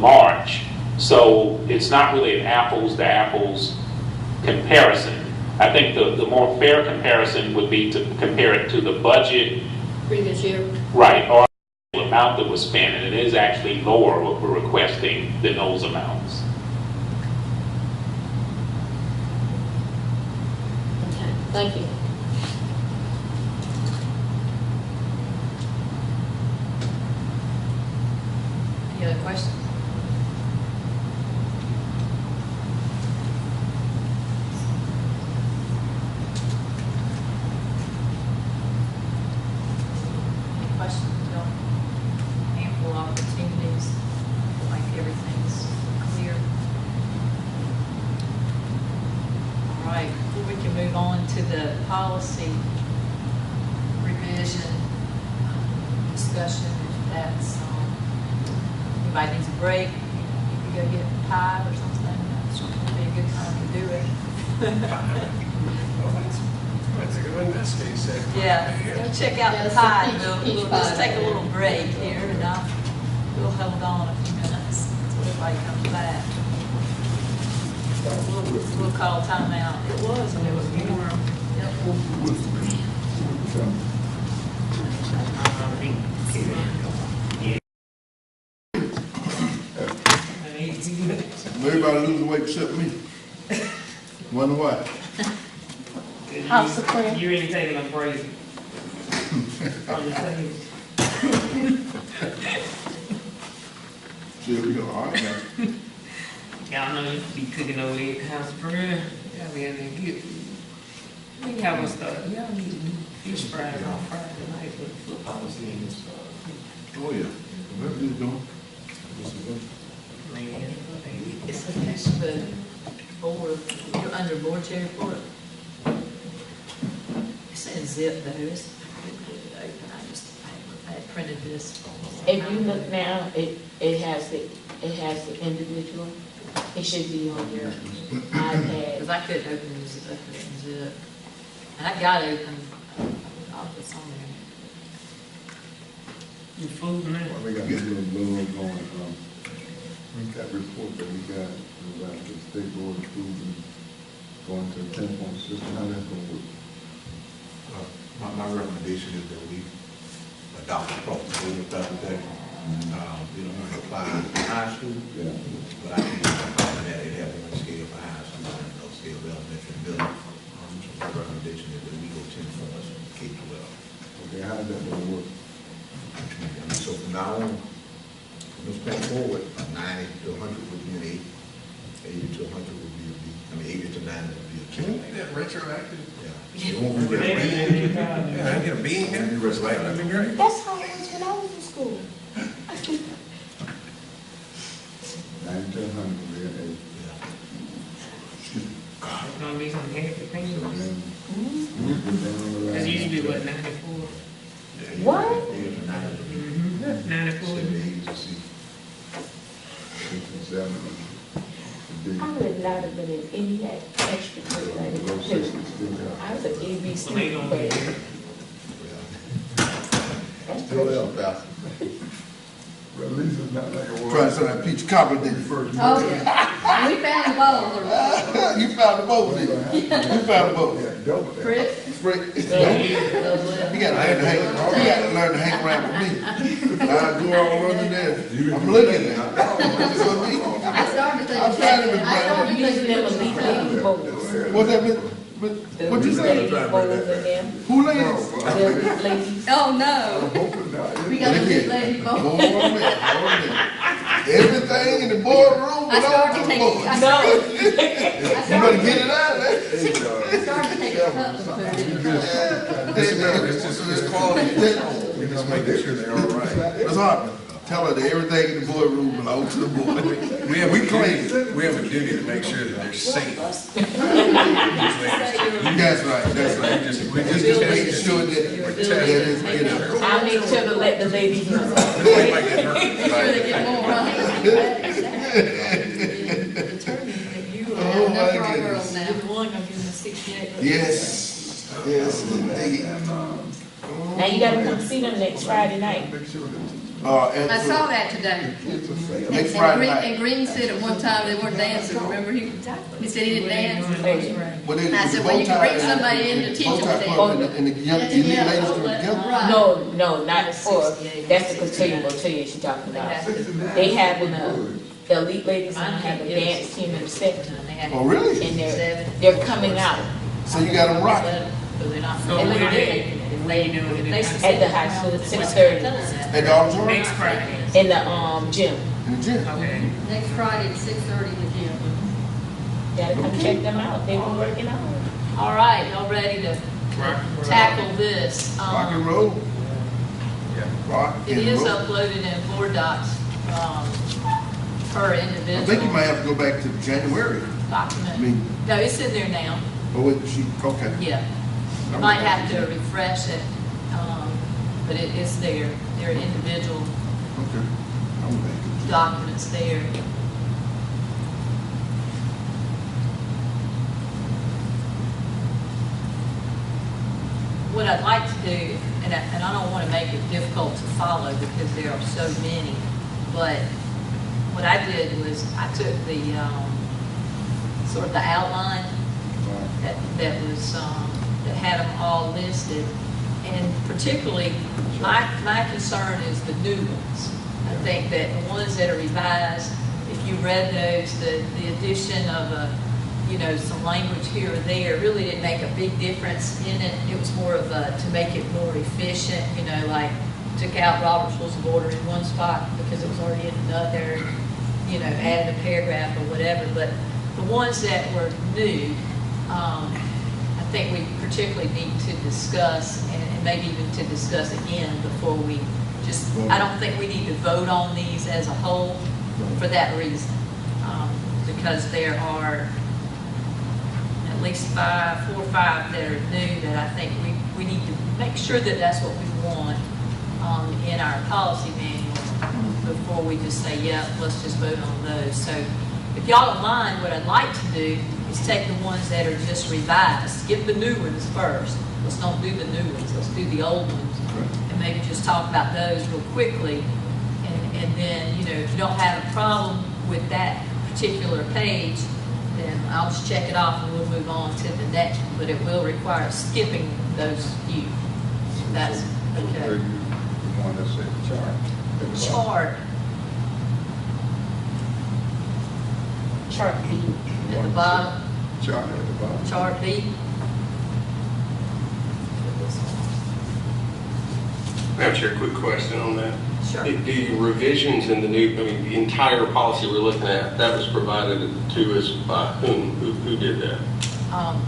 March. So it's not really an apples to apples comparison. I think the more fair comparison would be to compare it to the budget. Previous year? Right, or the amount that was spent, and it is actually lower what we're requesting than those amounts. Okay, thank you. Any other questions? Any questions? No? Ample opportunities, like everything's clear. All right, before we can move on to the policy revision discussion, if that's, anybody needs a break, you can go get pie or something, it's gonna be a good time to do it. That's a good investigate session. Yeah, go check out the Yeah, pie, some we'll peach just pie. take a little break here, and we'll hold on a few minutes until everybody comes back. We'll call time out. It was, and it was warm. Yep. Everybody losing weight except me. Wonder why? House of prayer. You ain't taking a break. I'm just saying. Still, we go, all right now. Y'all know you be cooking over there at House of Prayer. Y'all be in there get food. We have a stuff. Y'all need fish fries on Friday night for the football season. Oh, yeah. Whatever you doing. Man, It's attached to the board, you're under board chair for it. It says zip though, it's, I had printed this. If you look now, it has the individual. It should be on your iPad. Because I couldn't open this, I couldn't zip. And I got it open, it's on there. you food and that. Well, we got this little going, that report that we got about the state board of schools and going to a 10-point system, how that's gonna work? My recommendation is that we adopt across the board if that's okay. We don't want to apply to high school, Yeah. but I think that it has one scale for high school and no scale for elementary and middle. So my recommendation is that we go 10 points K-12. Okay, how's that gonna work? So from now on, from this point forward, 90 to 100 would be an 8, 80 to 100 would be a B, 80 to 90 would be a Can we 2. make that retroactive? Yeah. It won't be retroactive. Yeah, I get a bean here. It'll be retroactive. That'd be great. That's how it was when I was in school. 90 to 100, we're at 8. Yeah. It's gonna be some happy So things. then, did any extracurricular activities. I was an AB student, but Still there, Pastor. Well, at least it's not like a war. Trying to that peach cobbler did. First. Oh, yeah. We found the bowls. You found the boat, didn't you? You found the boat. Yeah, double that. Chris? You gotta learn to hang around with me. I go all under there. I'm looking at it. I started to think. I'm trying to be I started to using them think. elite ladies bowls. What's that? What you say? Ladies bowls in them. Who ladies? The ladies. Oh, no. Hoping not. We got a big lady Hold bowl. on a minute, hold on a minute. Everything in the boardroom I belongs started to to the take, board. I You better get it out there. started to take a cup and put it in the cup. It's quality. We're just making sure they're all right. It's hard. Tell her that everything in the boardroom belongs to the board. We clean. We have a duty to make sure that they're safe. That's right, that's right. We just making sure that it's, you know. I make sure to let the ladies know. They might get hurt. Really get more right. Determined that you Oh, are, my Enough for our goodness. girls now. you're one of them, the 68. Yes, yes, indeed. Now you gotta come see them next Friday night. Make sure that I saw that today. Next Friday night. And Green said at one time they weren't dancing, remember? He said he didn't dance. Well, then I it's said, a well, you can bow bring tie- somebody in to teach bow them tie to club dance. And the young, elite ladies come together. Right. No, not for, that's the cotillion she's talking about. They having the elite ladies and have a dance team in September. Oh, really? And they're coming out So you got them rocking But they're not. So and where they- they doing it? at the high school at 6:30 at the auditorium Next Friday. in the gym. in the gym. Okay. Next Friday at 6:30 in the gym. Gotta come check them out. They were working out. All right, y'all ready to tackle this? Rock and roll. Rock It and is roll. uploaded in Board Docs, per I think you individual might have to go back to January. document. I mean, No, it's in there now, oh, wait, okay. yeah. You might have to refresh it, but it is there. There are individual Okay. I'm back. documents there. What I'd like to do, and I don't want to make it difficult to follow because there are so many, but what I did was I took the, sort of the outline that was, that had them all listed. And particularly, my concern is the new ones. I think that the ones that are revised, if you read those, the addition of some language here or there really didn't make a big difference in it. It was more of to make it more efficient, like took out Robert's Rules of Order in one spot because it was already in another, added a paragraph or whatever. But the ones that were new, I think we particularly need to discuss and maybe even to discuss again before we I don't think we need to vote on these as a whole for that reason. Because there are at least 4 or 5 that are new that I think we need to make sure that that's what we want in our policy manual before we just say, yeah, let's just vote on those. So if y'all don't mind, what I'd like to do is take the ones that are just revised, skip the new ones first. Let's don't do the new ones, let's do the old ones. And maybe just talk about those real quickly. And then, if you don't have a problem with that particular page, then I'll just check it off and we'll move on to the next one. But it will require skipping those few. That's okay. the one that said chart. Chart Chart B. at the bottom, Chart at the bottom. chart B. Madam Chair, quick question on that. Sure. The revisions in the entire policy we're looking at, that was provided to us by whom? Who did that? I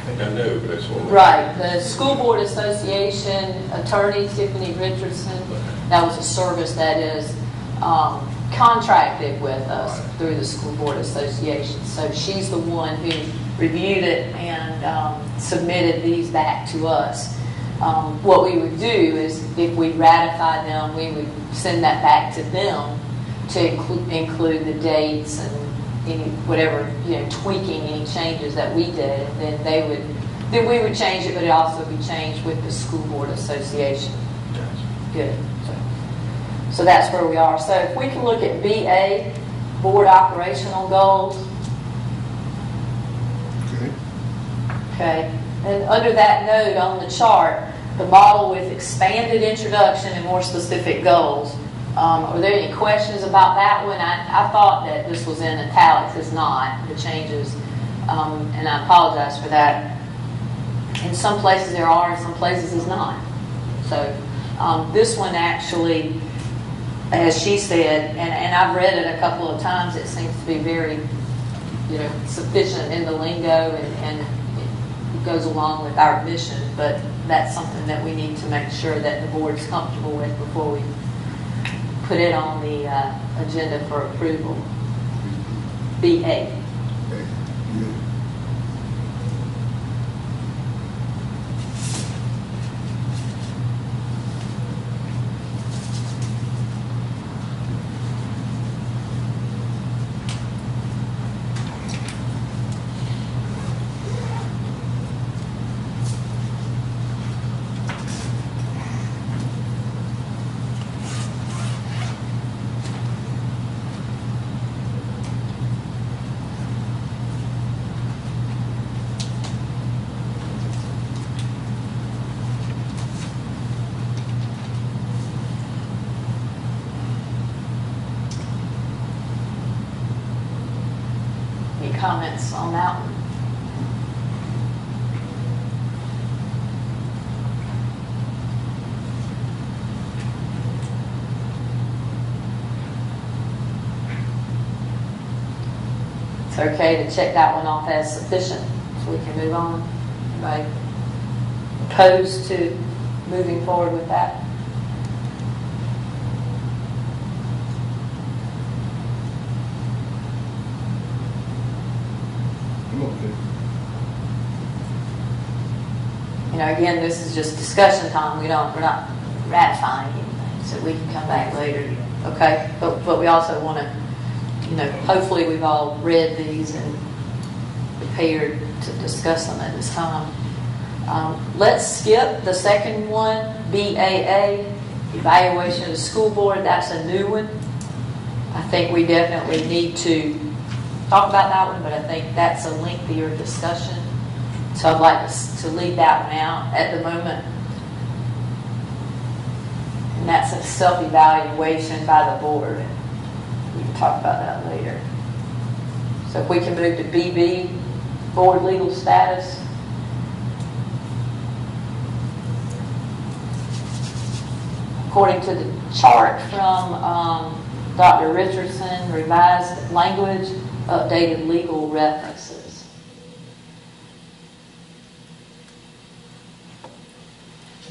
think I know, but I just want to. Right, the School Board Association attorney Tiffany Richardson, that was a service that is contracted with us through the School Board Association. So she's the one who reviewed it and submitted these back to us. What we would do is if we ratify them, we would send that back to them to include the dates and any, whatever, tweaking, any changes that we did, and then we would change it, but it also be changed with the school board association. Good. So that's where we are. So if we can look at BA, board operational goals. Okay. Okay. And under that note on the chart, the model with expanded introduction and more specific goals. Are there any questions about that one? I thought that this was in italics. It's not. The changes, and I apologize for that. In some places there are, in some places it's not. So this one actually, as she said, and I've read it a couple of times, it seems to be very, sufficient in the lingo, and it goes along with our mission, but that's something that we need to make sure that the board's comfortable with before we put it on the agenda for approval. BA. Okay. Yeah. Any comments on that one? It's okay to check that one off as sufficient, so we can move on. Anybody opposed to moving forward with that? I'm okay. Again, this is just discussion time. We're not ratifying anything, so we can come back later. Okay, but we also want to, hopefully we've all read these and prepared to discuss them at this time. Let's skip the second one, BAA, evaluation of the school board. That's a new one. I think we definitely need to talk about that one, but I think that's a lengthier discussion. So I'd like to leave that one out at the moment. And that's a self-evaluation by the board. We can talk about that later. So if we can move to BB, board legal status. According to the chart from Dr. Richardson, revised language, updated legal references.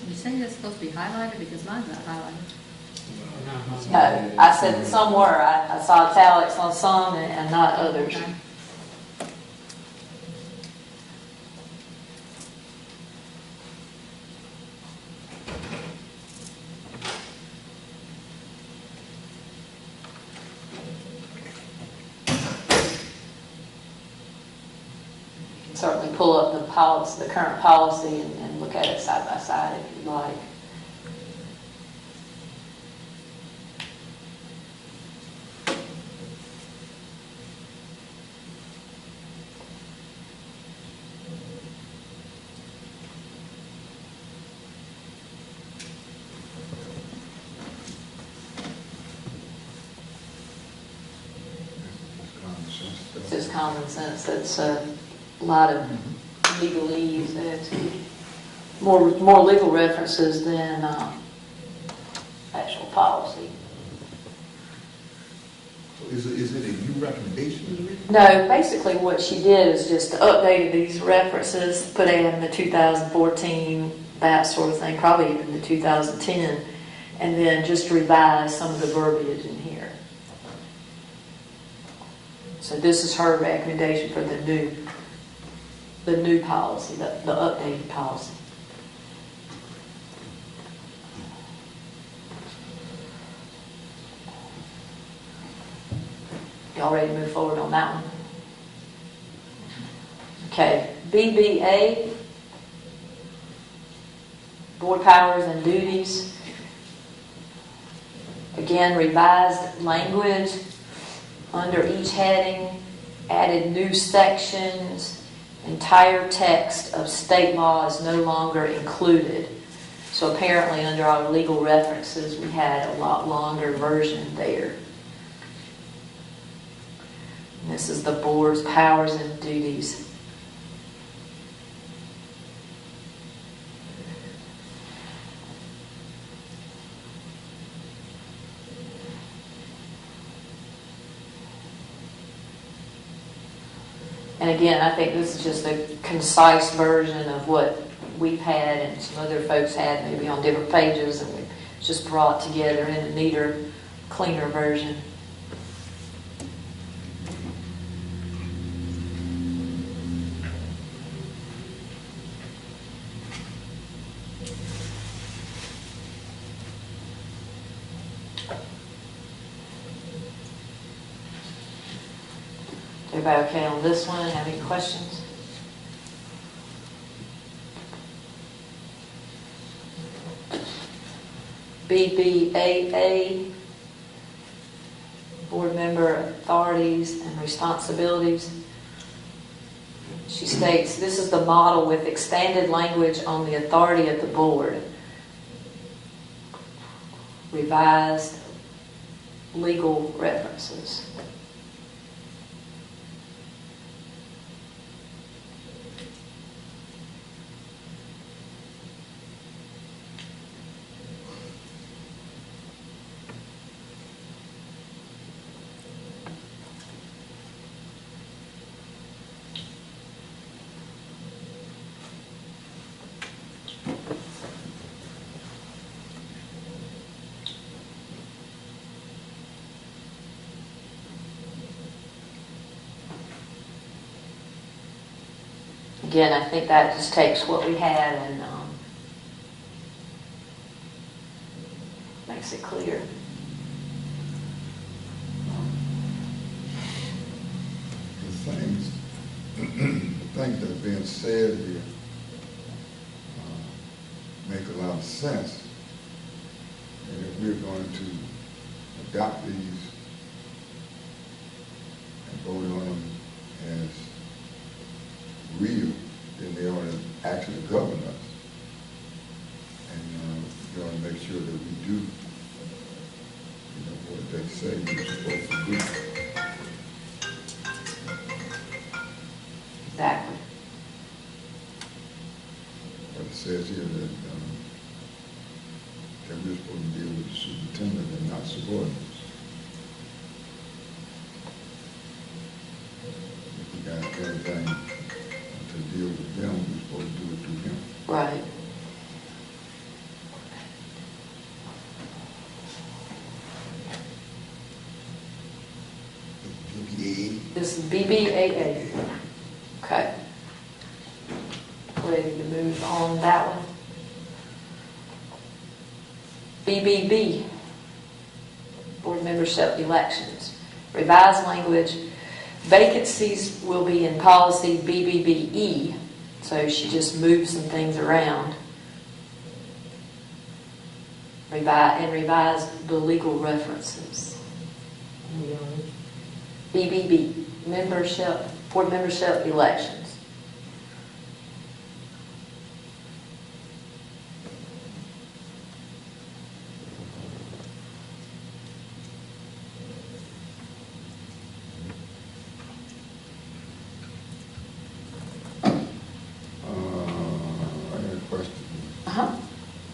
You say that's supposed to be highlighted because mine's not highlighted. No, I said some were. I saw italics on some and not others. Okay. Certainly pull up the policy, the current policy, and look at it side by side if you'd like. It's just common sense. It's a lot of legalese. It's more legal references than actual policy. Is it a new recommendation? No, basically what she did is just updated these references, put in the 2014, that sort of thing, probably even the 2010, and then just revised some of the verbiage in here. So this is her recommendation for the new policy, the updated policy. Y'all ready to move forward on that one? Okay, BBA, Board Powers and Duties. Again, revised language under each heading, added new sections, entire text of state law is no longer included. So apparently under our legal references, we had a lot longer version there. And this is the board's powers and duties. And again, I think this is just a concise version of what we've had and some other folks had maybe on different pages, and we just brought together in a neater, cleaner version. Everybody okay on this one? Have any questions? BBAA, board member authorities and responsibilities. She states, this is the model with expanded language on the authority of the board. Revised legal references. Again, I think that just takes what we had and makes it clear. The things that's being said here make a lot of sense. And if we're going to adopt these and vote on them as real, then they ought to actually govern us. And we ought to make sure that we do, what they say we're supposed to do. Exactly. But it says here that we're supposed to deal with the superintendent and not subordinates. If we got everything to deal with them, we're supposed to do it through him. Right. This is BBAA. Okay. Ready to move on that one? BBB, board membership elections. Revised language. Vacancies will be in policy BBBE, so she just moved some things around. Revise the legal references. BBB, board membership elections.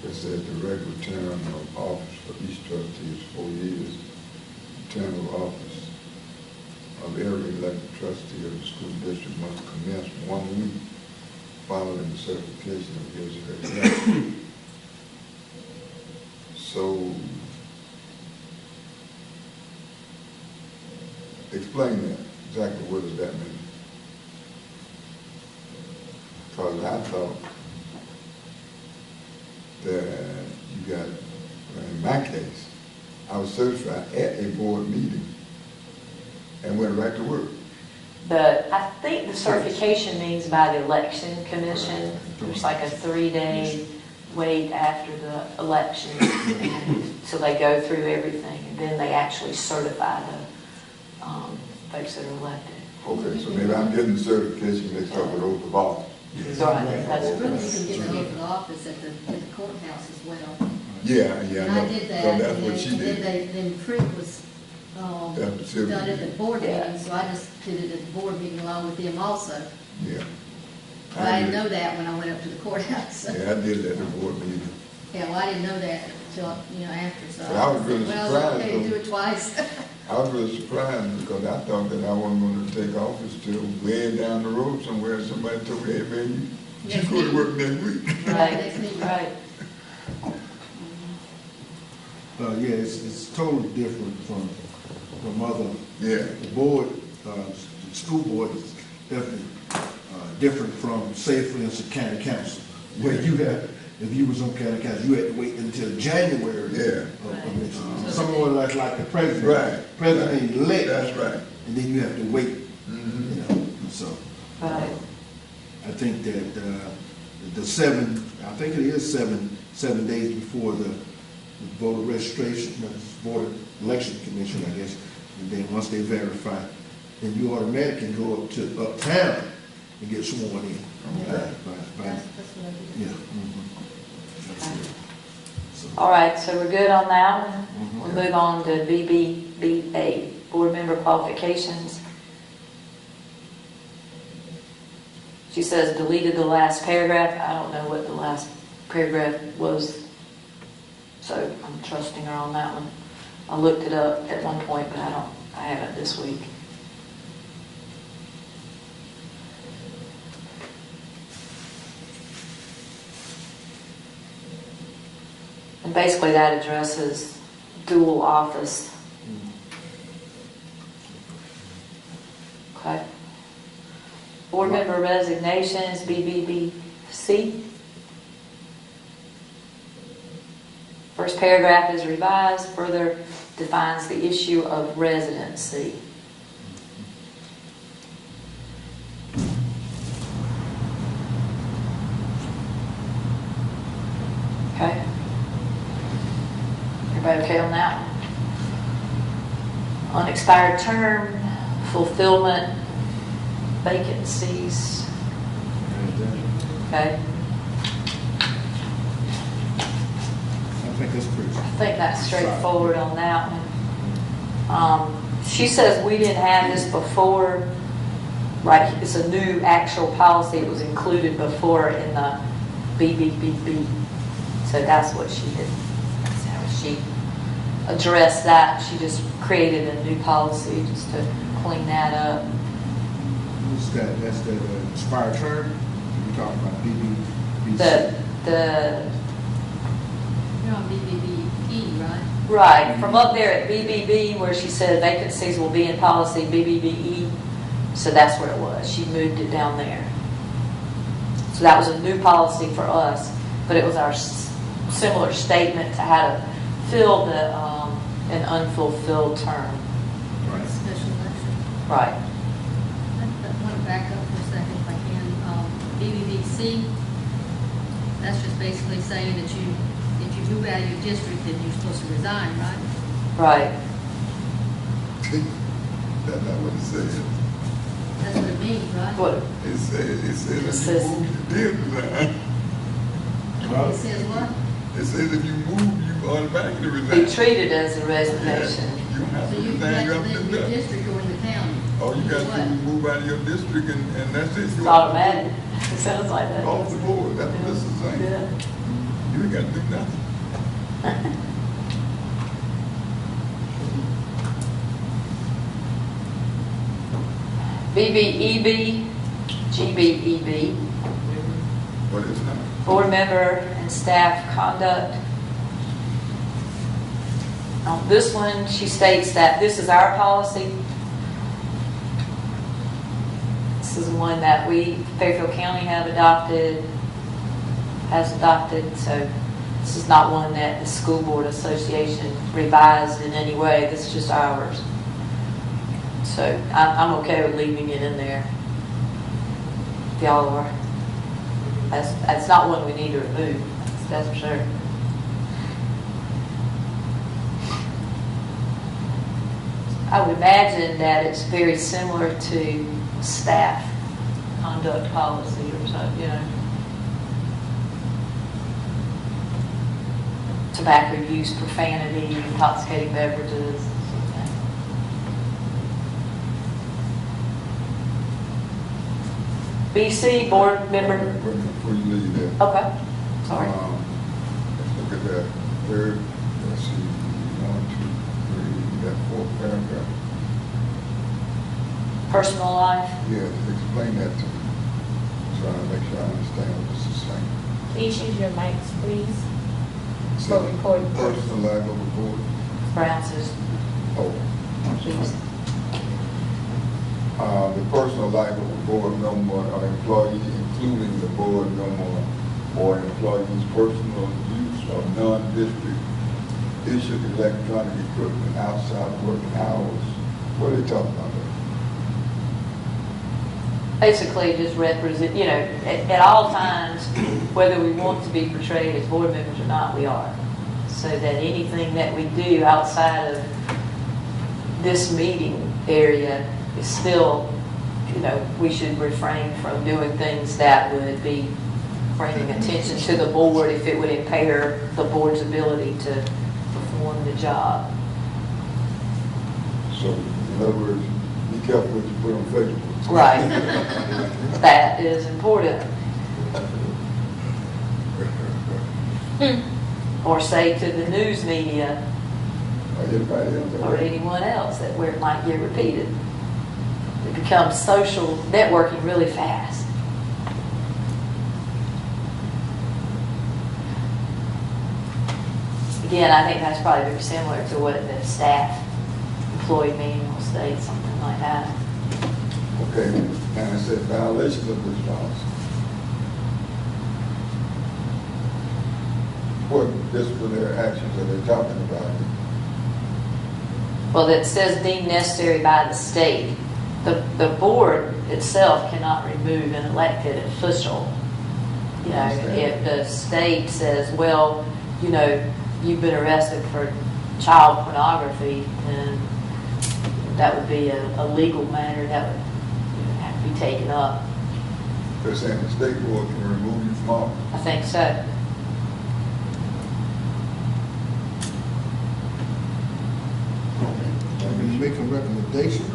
It says the regular term of office for each trustee is 4 years. The term of office of every elected trustee of the school district must commence 1 week following the certification of his or her election. So, explain that. Exactly what does that mean? Because I thought that you got, in my case, I was certified at a board meeting and went right to work. I think the certification means by the election commission. There's like a 3-day wait after the election. So they go through everything and then they actually certify the folks that are elected. Okay, so maybe I'm getting the certification mixed up with oath of office. So I think that's You can get the oath of office at the courthouse as well. Yeah, I And know. I did that, So and that's what she then did. then proof was, That's the civil. done at the board Yeah. meeting, so I just did it at the board meeting along with them also. Yeah. But I didn't know that when I went up to the courthouse. Yeah, I did it at the board meeting. Yeah, well, I didn't know that until, after, so. But I was really Well, surprised, okay to do though. it twice. I was really surprised because I thought that I wasn't going to take office till way down the road somewhere. Somebody told me, hey, man, you Next go to meeting. work next week. Next meeting. Right. Yeah, it's totally different from other, Yeah. the board, the school board is definitely different from, say, for instance, county council, where you have, if you was on county council, you had to wait until January. Yeah. of next year. Someone like the president. Right. President-elect. That's right. And then you have to wait, so. Right. I think that I think it is seven days before the voter registration, voter election commission, I guess. And then once they verify, then you automatically go up to uptown and get sworn in. Okay. That's what I did. Yeah. That's it. So, All right, so we're good on that one. Mhm. We'll move on to BBBA, board member qualifications. She says deleted the last paragraph. I don't know what the last paragraph was, so I'm trusting her on that one. I looked it up at one point, but I haven't this week. And basically that addresses dual office. Okay. Board member resignations, BBBC. First paragraph is revised, further defines the issue of residency. Okay. Everybody okay on that one? Unexpired term, fulfillment, vacancies. Okay. I think that's pretty. I think that's straightforward on that one. She says we didn't have this before, right? It's a new actual policy. It was included before in the BBBB. So that's what she did. That's how she addressed that. She just created a new policy just to clean that up. What's that? That's the expired term? You're talking about BBBC? The You're on BBBE, right? right, from up there at BBB where she said vacancies will be in policy, BBBE, so that's where it was. She moved it down there. So that was a new policy for us, but it was our similar statement to how to fill an unfulfilled term. Right. Special election. Right. I want to back up for a second if I can. BBBC, that's just basically saying that if you move out of your district, then you're supposed to resign, right? Right. That's not what it says. That's what it means, right? What? It says It if says- you move, you did resign. It says what? It says if you move, you automatically Be resign. treated as a resignation. You don't have So to you resign, have you to have to live in do your that. district or in the county. All you got to do What? is move out of your district and that's it. It's You're automatic. It sounds like that. off the board, that's what this is saying. Yeah. You ain't got to do nothing. BBEB, GBEB, What is that? board member and staff conduct. On this one, she states that this is our policy. This is one that we, Fairfield County, has adopted, so this is not one that the School Board Association revised in any way. This is just ours. So I'm okay with leaving it in there. If y'all are. That's not one we need to remove, that's for sure. I would imagine that it's very similar to staff conduct policy or something, you know. Tobacco use, profanity, intoxicating beverages. BC board member. Before you leave there. Okay, sorry. Let's look at that third, let's see, 1, 2, 3, that fourth paragraph. Personal life. Yeah, explain that to me. Trying to make sure I understand what this is saying. Please use your mics, please, for recording. Personal life of the board. Brown says, Oh, please. The personal life of a board member or employee, including the board member or employee's personal use of non-district issued electronic equipment outside working hours. What are they talking about there? Basically just represent, you know, at all times, whether we want to be portrayed as board members or not, we are. So that anything that we do outside of this meeting area is still, you know, we should refrain from doing things that would be bringing attention to the board if it would impair the board's ability to perform the job. So, in other words, be careful what you put on Facebook. Right. That is important. Or say to the news media or anyone else that where it might get repeated. It becomes social networking really fast. Again, I think that's probably very similar to what the staff employee manual states, something like that. Okay, and it said violation of this policy. What disciplinary actions are they talking about? Well, that says deemed necessary by the state. The board itself cannot remove an elected official. You know, if the state says, well, you know, you've been arrested for child pornography, then that would be a legal matter that would have to be taken up. They're saying the state board can remove you from office. I think so. Can you make a recommendation?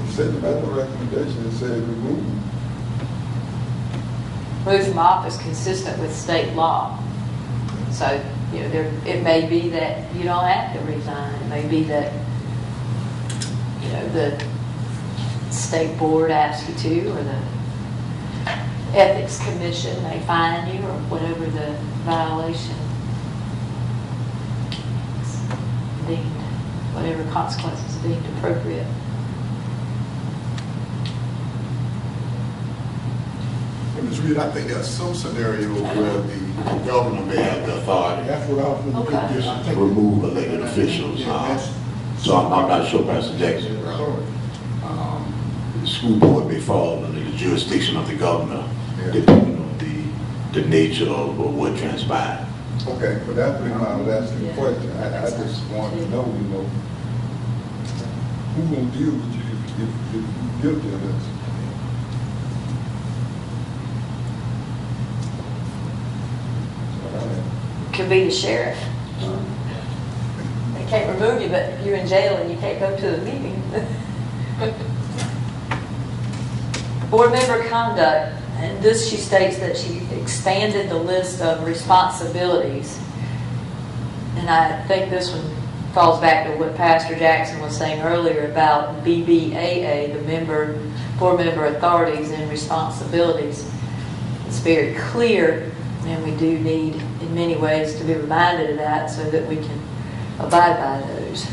It said about the recommendation, it said remove. Move from office consistent with state law. So, you know, it may be that you don't have to resign. It may be that, you know, the state board asks you to, or the ethics commission may fine you, or whatever the violation is deemed, whatever consequences are deemed appropriate. Ms. Reed, I think there's some scenarios where the governor may have the authority That's what I was going to Okay. get. I to think- remove elected officials. Yeah, that's- So I'm not sure, Pastor Jackson. The school board may fall under the jurisdiction of the governor, Yeah. depending on the nature of what transpired. Okay, but that's the reason why I was asking the question. I just wanted to know, you know, who gonna deal with you if you're guilty of this? Could be the sheriff. They can't remove you, but you're in jail and you can't go to the meeting. Board member conduct, and this she states that she expanded the list of responsibilities. And I think this one falls back to what Pastor Jackson was saying earlier about BBAA, the board member authorities and responsibilities. It's very clear, and we do need, in many ways, to be reminded of that so that we can abide by those.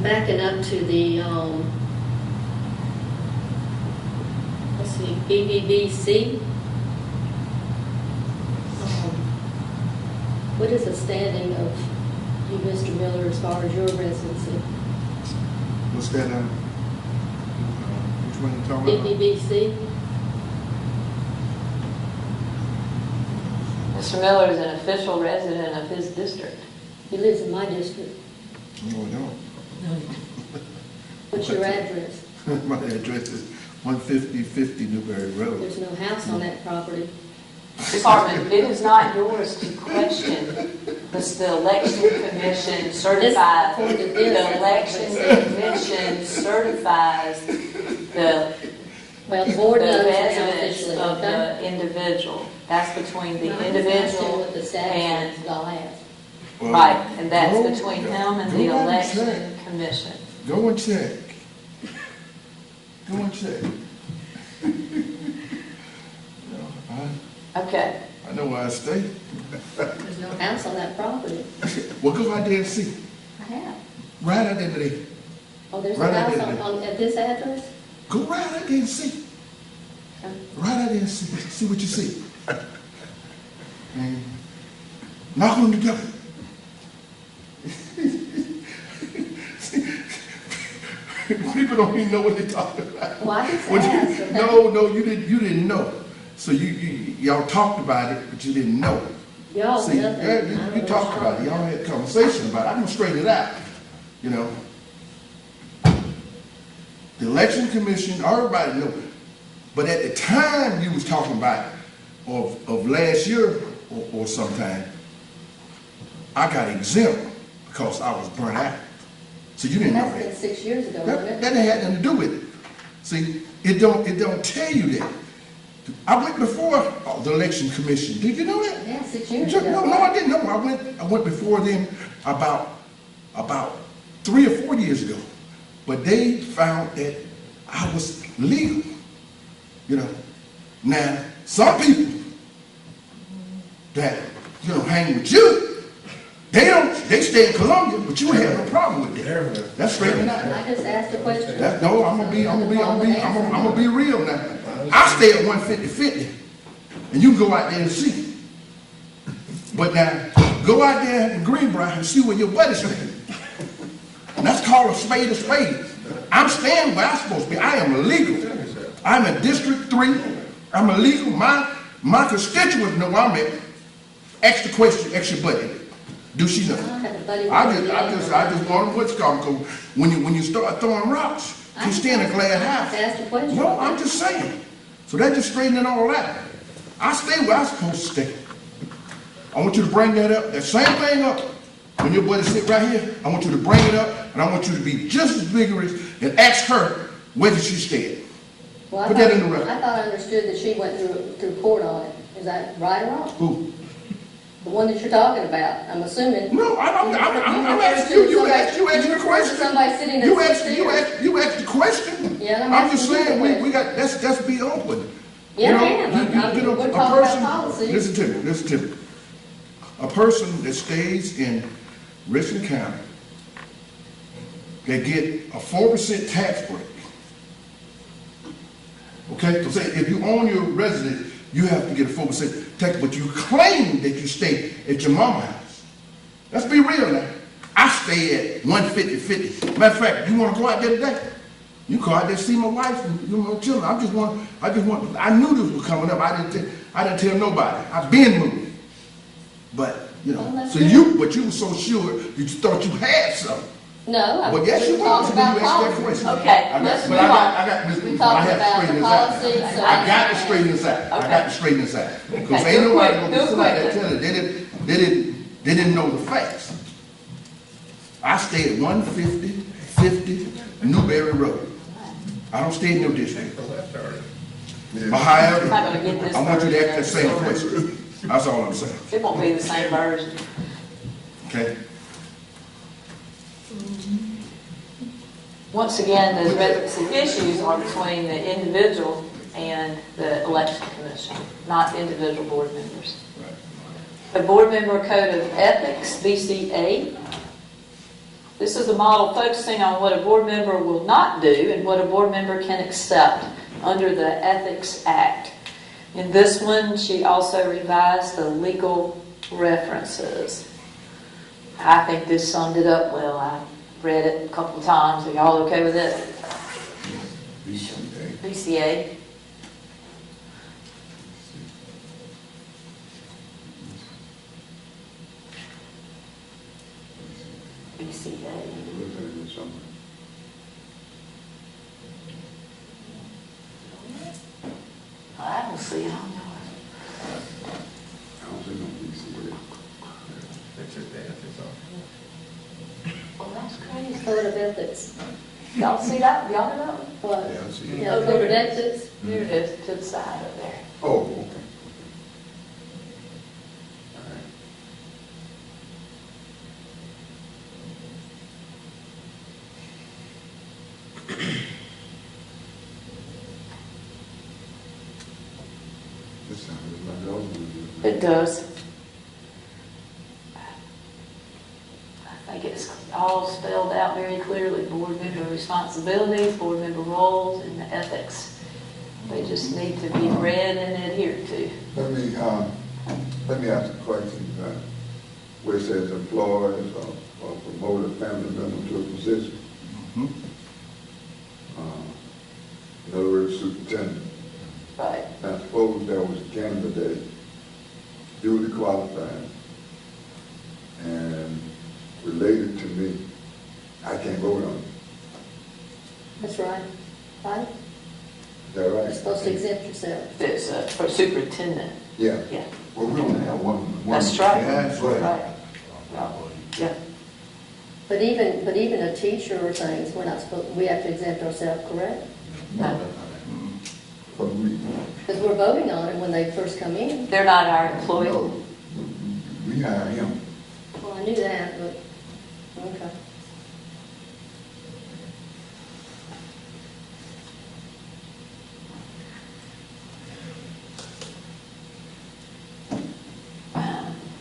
Backing up to the, let's see, BBBC, What is the standing of you, Mr. Miller, as far as your residency? What's that, which one you talking about? PPBC? Mr. Miller is an official resident of his district. He lives in my district. No, I don't. What's your address? My address is 15050 Newberry Road. There's no house on that property. Department, it is not yours to question. The election commission certifies, the election commission certifies the Well, the board knows now residence officially, of okay? the individual. That's between the I'm just asking individual what the status and, is, I'll ask. Well, right, and that's go- between him and the go out and election check. commission. Go and check. Go and check. You know, Okay. I know where I stay. There's no house on that property. Well, go out there and see. I have. Right out there today. Oh, there's a Right house out there. at this address? Go right out there and see. Right out there and see. See what you see. And knock on the door. People don't even know what they're talking about. Well, I just When you- asked, okay? No, you didn't know. So y'all talked about it, but you didn't know. Y'all, See, nothing. yeah, I don't you know talked what's about it, wrong. y'all had a conversation about it, I'm gonna straighten it out, you know. The election commission, everybody know, but at the time you was talking about of last year or sometime, I got exempt because I was burnt out. So you didn't know That's been that. 6 years ago, That, wasn't that it? had nothing to do with it. See, it don't tell you that. I went before the election commission, did you know that? Yeah, 6 years No, ago. no, I didn't know. I went before them about 3 or 4 years ago. But they found that I was legal, you know. Now, some people that, hang with you, they stay in Columbia, but you ain't have no problem with that. That's straight and out. I just asked a question. No, I'm gonna be real now. I stay at 150-50, and you can go out there and see. But now, go out there in Greenbrier and see where your buddies stay. And that's called a spade a spade. I'm staying where I'm supposed to be. I am legal. I'm in District 3. I'm illegal. My constituents know I'm at. Ask the question, ask your buddy. Do she know? I have a buddy. I just want what's called, because when you start throwing rocks, you stay in a glass I house. asked a question. No, I'm just saying. So that just straightening it all out. I stay where I'm supposed to stay. I want you to bring that up, that same thing up. When your buddy sit right here, I want you to bring it up, and I want you to be just as vigorous and ask her where did she stay. Well, Put that in the record. I thought I understood that she went through court on it. Is that right or wrong? Who? The one that you're talking about, I'm assuming. No, I'm asking you. You asked the question. Somebody sitting You there. asked the question. Yeah, I'm I'm just asking you saying, the we got, let's be open. Yeah, You know, I am. you know, We're a talking person- about policy. Listen to me. A person that stays in Richland County, they get a 4% tax break. Okay, so say if you own your residence, you have to get a 4% tax, but you claim that you stay at your mama's house. Let's be real now. I stay at 150-50. Matter of fact, you want to go out there today? You go out there see my wife and my children. I knew this was coming up. I didn't tell nobody. I've been moving. But, Well, so you were so sure that you thought you had something. No, But yes, you we're was talking when you about asked that policy. question. Okay, let's move on. We talked about the policy, so. I got to straighten this out. I got to straighten this out. Because ain't nobody gonna be sitting out there telling they didn't know the facts. I stay at 150 Newberry Road. I don't stay in your district. But however, I'm not gonna get this I want you to ask that version. same question. That's all I'm saying. It won't be the same version. Okay? Once again, the residency issues are between the individual and the election commission, not individual board members. The Board Member Code of Ethics, BCA. This is a model focusing on what a board member will not do and what a board member can accept under the Ethics Act. In this one, she also revised the legal references. I think this summed it up well. I read it a couple of times. Are y'all okay with it? BCA. BCA. I don't see it on yours. I don't think no BCA. That's just that, that's all. Oh, that's crazy. Code of ethics. Y'all see that? Y'all know that one? What? Yeah, I see. Yeah, code of ethics. There it is, to the side of there. Oh, okay. All right. This sounded like the other one. It does. I think it's all spelled out very clearly, board member responsibilities, board member roles, and the ethics. They just need to be read and adhered to. Let me ask a question, where it says employees or promote a family member to a position. In other words, superintendent. Right. Now, suppose there was a candidate duly qualified and related to me, I can't vote on it. That's right. Right? Is that right? You're supposed to exempt yourself. It's for superintendent. Yeah. Yeah. Well, we only have one. That's right. That's right. Right. Yeah. But even a teacher or things, we're not supposed, we have to exempt ourselves, correct? No. For the reason. Because we're voting on it when they first come in. They're not our employee. No, we hire him. Well, I knew that, but, okay.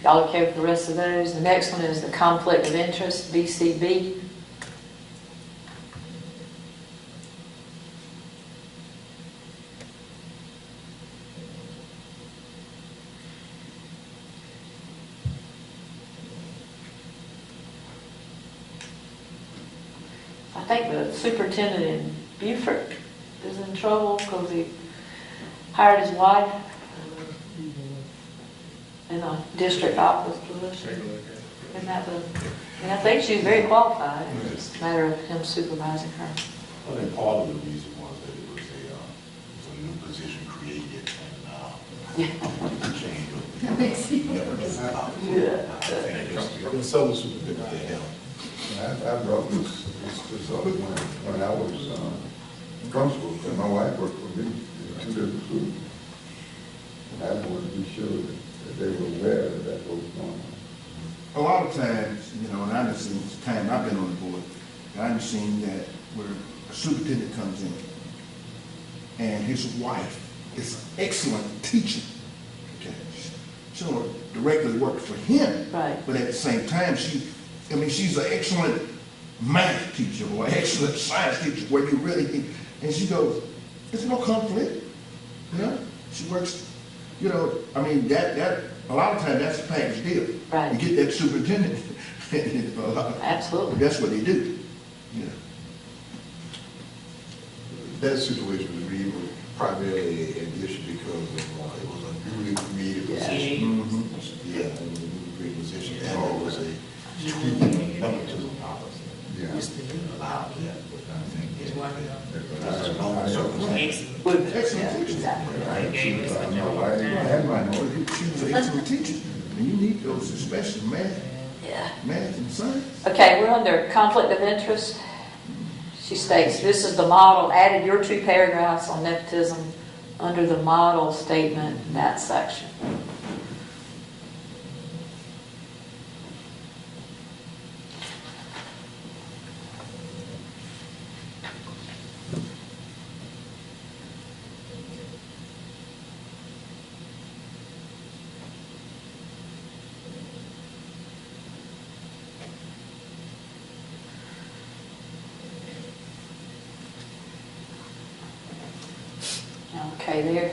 Y'all okay with the rest of those? The next one is the conflict of interest, BCB. I think the superintendent in Beaufort is in trouble because he hired his wife in a district office position. Take a look at it. Isn't that the, and I think she's very qualified. It's a matter of him supervising her. I think part of the reason was that it was a new position created and change of. Yeah. And so was superintendent that helped. I brought this up when I was in school, and my wife worked for me in 2 different schools. And I wanted to be sure that they were aware that what was going on. A lot of times, you know, and I've seen the time I've been on the board, I've seen that where a superintendent comes in and his wife is an excellent teacher. Okay. She don't directly work for him. Right. But at the same time, she's an excellent math teacher or excellent science teacher where you really think, and she goes, there's no conflict. You know? She works, you know, I mean, that a lot of times that's a package deal. Right. You get that superintendent. Absolutely. That's what they do. You know. That situation was really primarily an issue because of, it was a newly created position. Yeah, it was a newly created position, and it was a tweaking nepotism policy. Yeah. Allowed that, but I think That's that's normal circumstances. Excellent teacher. Exactly. I had my note. She was an excellent teacher. And you need those, especially math and science. Okay, we're under conflict of interest. She states, this is the model, added your 2 paragraphs on nepotism under the model statement in that section. Okay, there.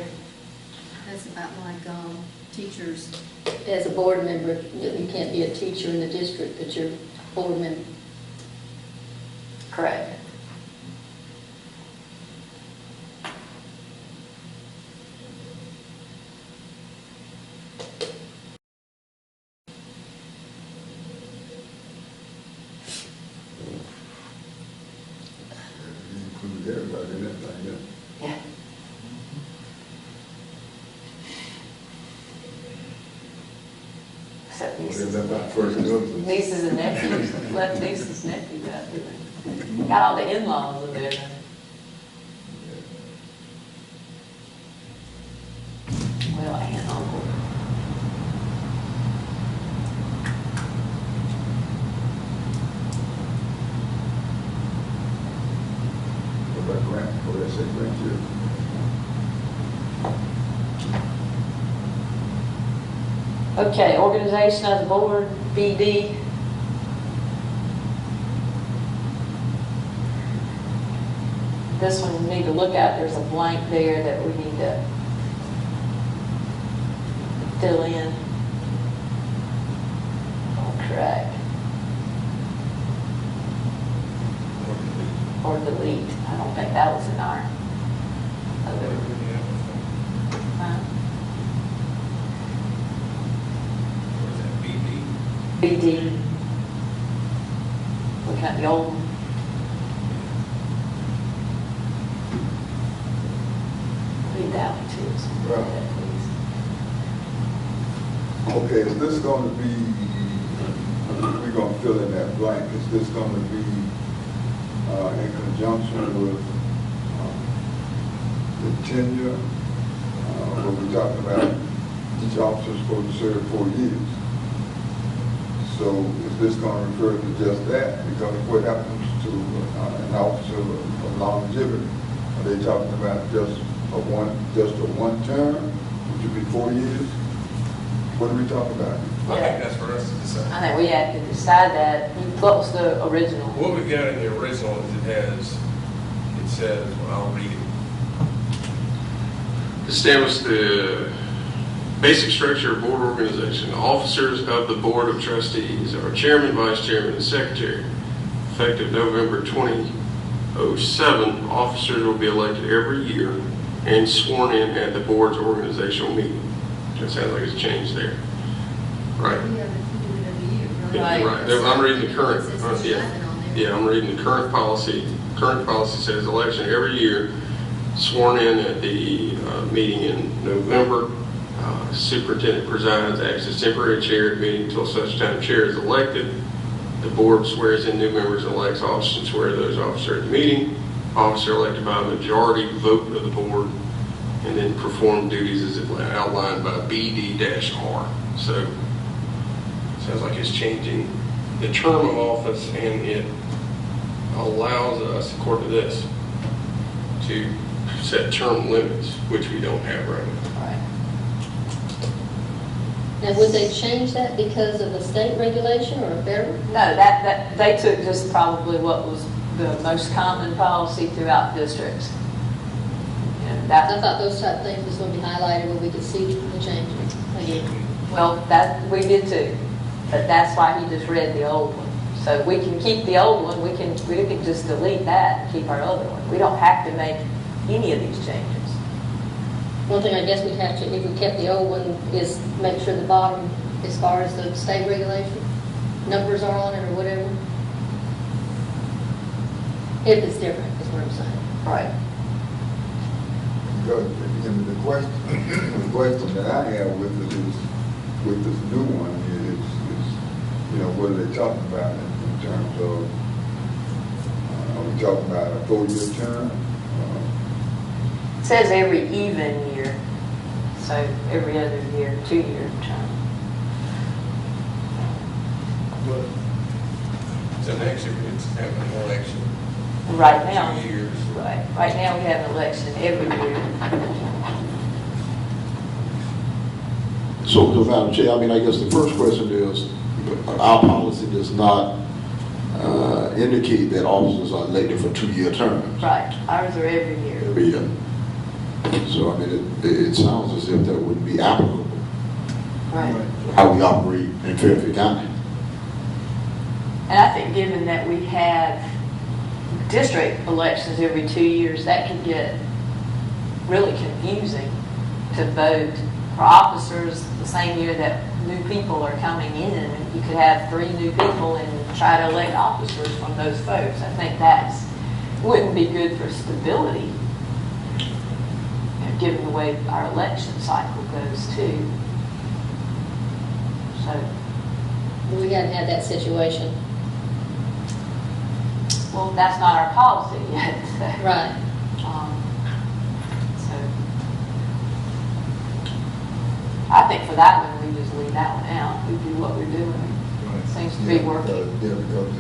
That's about like, teachers, as a board member, you can't be a teacher in the district, but you're a board member. Correct. Include everybody in that thing, yeah. Yeah. Except nieces. That's our first notice. Nieces and nephews, left nieces and nephews out there. Got all the in-laws in there. Well, and uncle. What about grant, what did I say, grandchildren? Okay, organization of the board, BD. This one we need to look at, there's a blank there that we need to fill in. Correct. Or delete. I don't think that was in our other. Huh? BD. Looking at the old one. Read that one too. So read that, please. Okay, is this going to be, we're going to fill in that blank, is this going to be in conjunction with the tenure? What we're talking about, each officer is supposed to serve 4 years. So is this going to refer to just that? Because what happens to an officer of longevity? Are they talking about just a one term, which would be 4 years? What are we talking about? I think that's for us to decide. I think we have to decide that. What was the original? What we've got in the original is it says, well, I'll read it. Establish the basic structure of board organization. The officers of the Board of Trustees are chairman, vice chairman, and secretary. Effective November 2007, officers will be elected every year and sworn in at the board's organizational meeting. That sounds like it's changed there. Right? Yeah, you're right. I'm reading the current. Yeah, I'm reading the current policy. Current policy says election every year, sworn in at the meeting in November. Superintendent presides, acts as temporary chair at the meeting until such time chair is elected. The board swears in new members and elects officers and swear those officers at the meeting. Officer elected by a majority vote of the board, and then perform duties as outlined by BD-R. So, sounds like it's changing the term of office, and it allows us, according to this, to set term limits, which we don't have right now. Now, would they change that because of a state regulation or a federal? No, that they took just probably what was the most common policy throughout districts. And I thought those type of things was going to be highlighted where we could see the changes again. Well, that we did too, but that's why he just read the old one. So we can keep the old one. We can just delete that and keep our other one. We don't have to make any of these changes. One thing I guess we'd have to, if we kept the old one, is make sure the bottom, as far as the state regulation, numbers are on it or whatever. If it's different, is what I'm saying. Right. Because the question that I have with it is, with this new one is, what are they talking about in terms of, are we talking about a 4-year term? It says every even year, so every other year, 2-year term. But so next year, it's having an election. Right now. 2 years. Right. Right now, we have an election every year. So, Madam Chair, I guess the first question is, our policy does not indicate that officers are elected for 2-year terms. Right. Ours are every year. Every year. So, it sounds as if that wouldn't be applicable Right. how we operate in Fairfield County. And I think given that we have district elections every 2 years, that can get really confusing to vote for officers the same year that new people are coming in. You could have 3 new people and try to elect officers from those folks. I think wouldn't be good for stability, given the way our election cycle goes too. So, We haven't had that situation. well, that's not our policy yet. So, Right. so I think for that one, we just leave that one out. We do what we're doing. It seems to be working. Yeah, because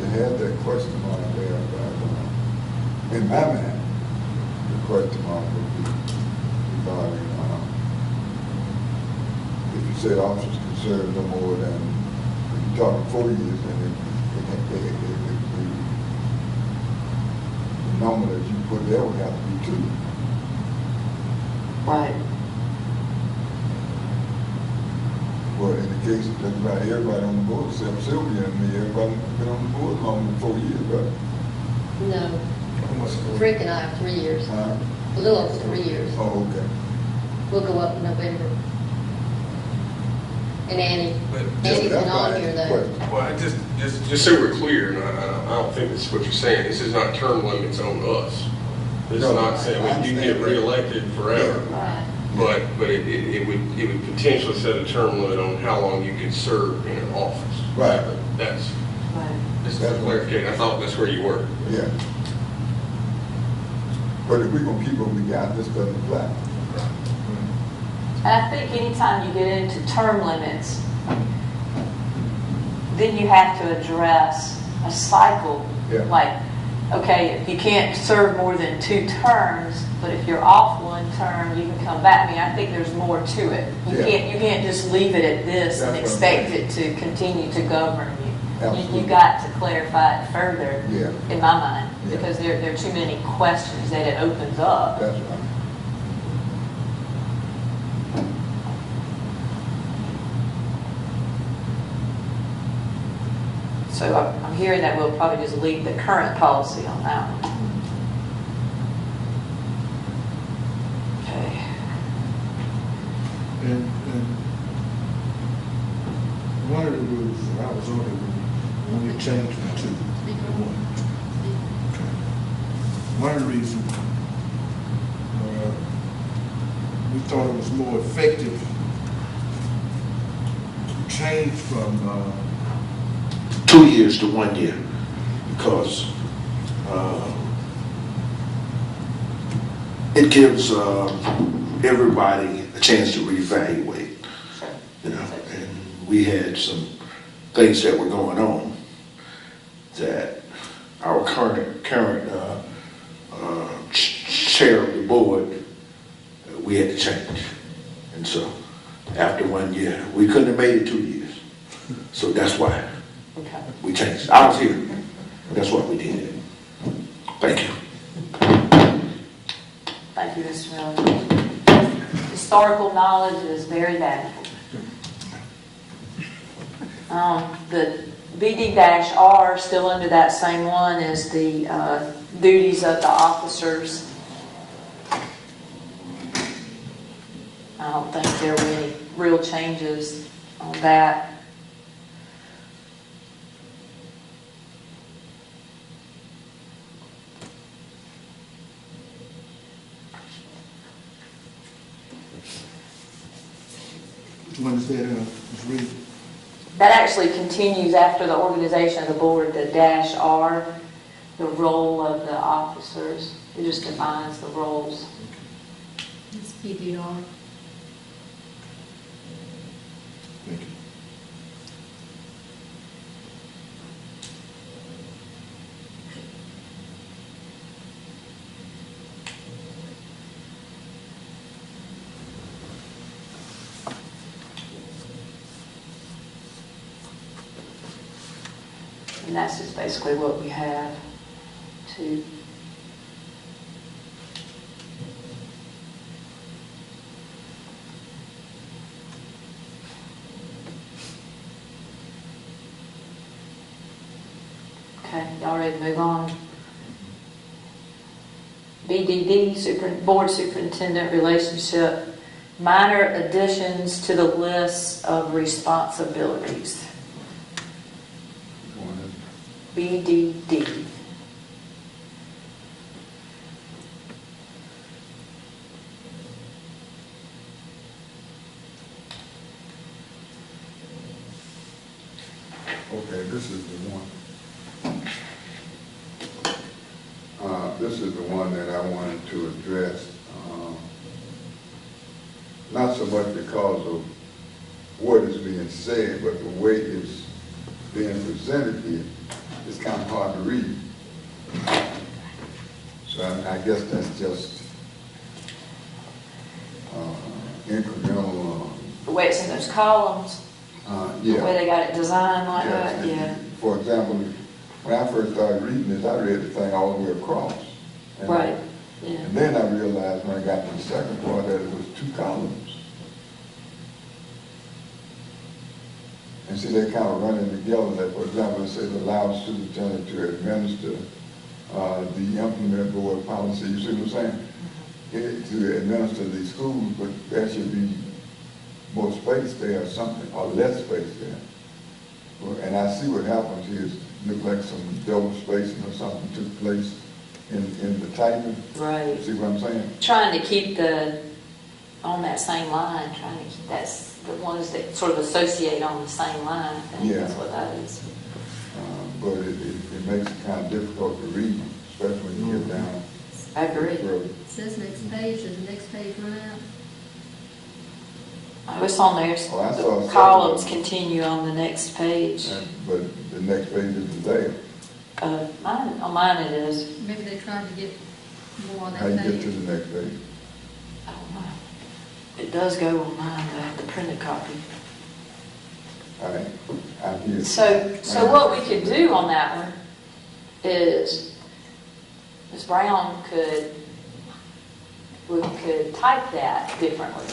it had that question mark there, but in my mind, the question mark would be regarding, if you said officers can serve no more than, you're talking 4 years, and the number that you put there would have to be 2. Right. Well, in the case of just about everybody on the board, except Sylvia and me, everybody been on the board longer than 4 years, right? No. Rick and I have 3 years. A little over 3 years. Oh, okay. We'll go up in November. And Annie's Just been that's on why I here asked the though. question. Well, just so we're clear, and I don't think this is what you're saying, this is not term limits on us. This is No, not saying, well, you can get reelected forever. Right. But it would potentially set a term limit on how long you could serve in an office. Right. That's, Right. this is clarification. I thought that's where you were. Yeah. But if we're gonna keep what we got, this doesn't apply. And I think anytime you get into term limits, then you have to address a cycle. Yeah. Like, okay, if you can't serve more than 2 terms, but if you're off 1 term, you can come back. I mean, I think there's more to it. You Yeah. can't just leave it at this and That's what I'm expect it to continue to govern you. Absolutely. You got to clarify it further, Yeah. in my mind, Yeah. because there are too many questions that it opens up. That's right. So I'm hearing that we'll probably just leave the current policy on that one. Okay. And one of the rules, that I was on it, when we changed from 2 to 1. Okay. One of the reasons, we thought it was more effective to change from 2 years to 1 year, because it gives everybody a chance to reevaluate, and we had some things that were going on that our current chair of the board, we had to change. And so after 1 year, we couldn't have made it 2 years. So that's why Okay. we changed. I was here. That's why we did it. Thank you. Thank you, Mr. Miller. Historical knowledge is very valuable. The BD-R, still under that same one, is the duties of the officers. I don't think there were any real changes on that. which one is that, Ms. Reed? That actually continues after the organization of the board, the -R, the role of the officers. It just defines the roles. It's PDR. Thank you. And that's just basically what we have to. y'all ready to move on? BDD, Board Superintendent Relationship, minor additions to the list of responsibilities. BDD. Okay, this is the one. This is the one that I wanted to address. Not so much because of what is being said, but the way it's being presented here. It's kind of hard to read. So I guess that's just incremental. The way it's in those columns, the way Yeah. they got it designed like Yes. that, yeah. For example, when I first started reading this, I read the thing all the way across. And- Right, yeah. And then I realized when I got to the second part that it was 2 columns. And see, they kind of running together. That, for example, it says allow superintendent to administer the implement board policy. You see what I'm saying? To administer the schools, but there should be more space there or something, or less space there. Well, and I see what happens here. It looked like some double spacing or something took place in the typing. Right. See what I'm saying? Trying to keep on that same line, trying to keep the ones that sort of associate on the same line. I think Yeah. that's what that is. But it makes it kind of difficult to read, especially when you get down. I agree. further. It says next page, does the next page run out? Oh, it's on there. Oh, I saw The a columns second continue on the next page. But the next page isn't there. On mine it is. Maybe they're trying to get more on How you that get to page. the next page? I don't know. It does go on mine, the printed copy. I'm here. So what we could do on that one is Ms. Brown we could type that differently,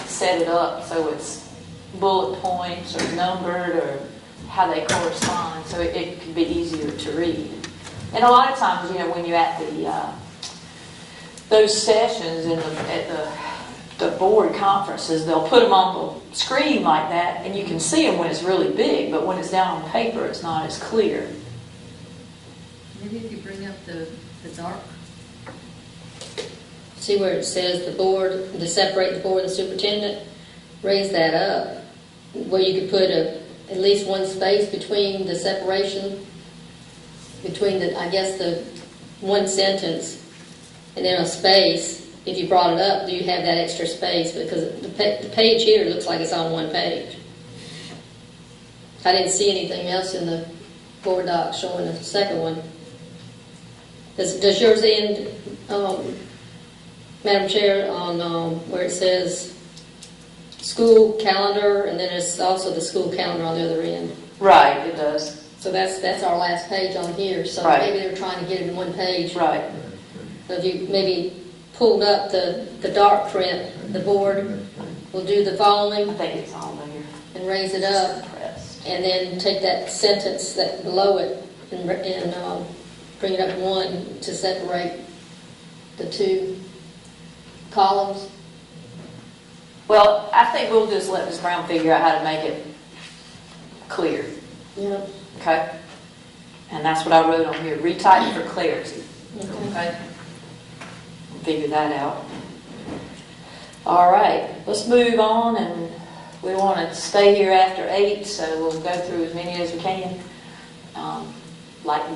set it up so it's bullet points or numbered or how they correspond, so it could be easier to read. And a lot of times, when you're at those sessions at the board conferences, they'll put them on the screen like that, and you can see them when it's really big, but when it's down on paper, it's not as clear. Maybe if you bring up the dark. See where it says the board, to separate the board and the superintendent, raise that up, where you could put at least one space between the separation, between the one sentence, and then a space. If you brought it up, do you have that extra space? Because the page here looks like it's on one page. I didn't see anything else in the board doc showing the second one. Does yours end, Madam Chair, on where it says school calendar, and then it's also the school calendar on the other end? Right, it does. So that's our last page on here. So Right. maybe they're trying to get it in one page. Right. So if you maybe pulled up the dark print, the board will do the I following think it's on there. and raise it up, Pressed. and then take that sentence that below it and bring it up one to separate the 2 columns. Well, I think we'll just let Ms. Brown figure out how to make it clear. Yeah. Okay? And that's what I wrote on here, retype for clarity. Okay. Figure that out. All right, let's move on, and we want to stay here after 8, so we'll go through as many as we can. Like to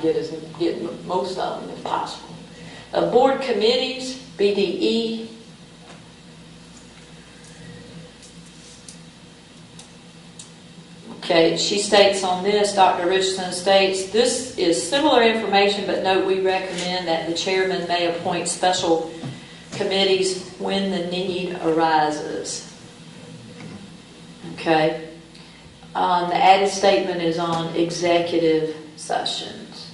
get most of them if possible. Board committees, BDE. Okay, she states on this, Dr. Richardson states, this is similar information, but note we recommend that the chairman may appoint special committees when the need arises. Okay. The added statement is on executive sessions.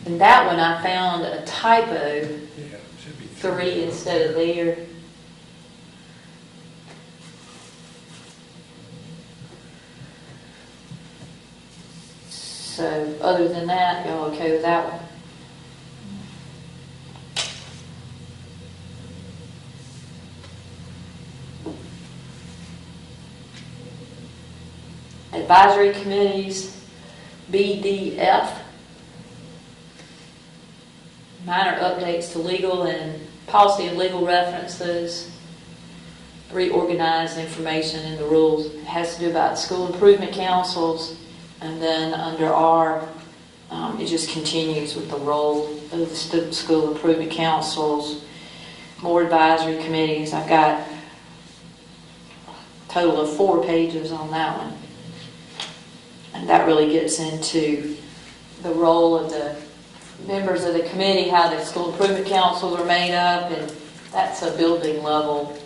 And that one I found a typo, 3 instead of there. So other than that, y'all okay with that one? Advisory committees, BDF. Minor updates to legal and policy and legal references. Reorganize information in the rules. It has to do about school improvement councils. And then under R, it just continues with the role of the school improvement councils, more advisory committees. I've got a total of 4 pages on that one. And that really gets into the role of the members of the committee, how the school improvement councils are made up, and that's a building level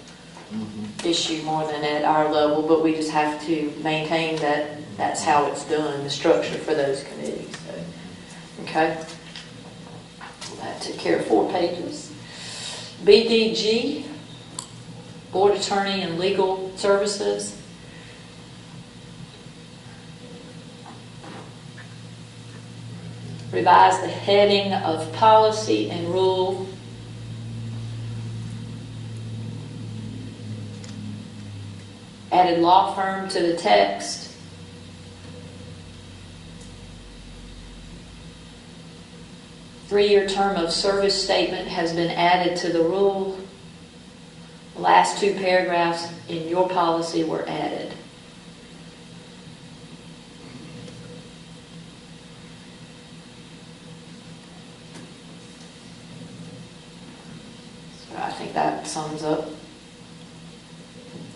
issue more than at our level, but we just have to maintain that that's how it's done, the structure for those committees. So, okay. That took care of 4 pages. BDG, Board Attorney and Legal Services. Revise the heading of policy and rule. Added law firm to the text. Three-year term of service statement has been added to the rule. The last 2 paragraphs in your policy were added. So I think that sums up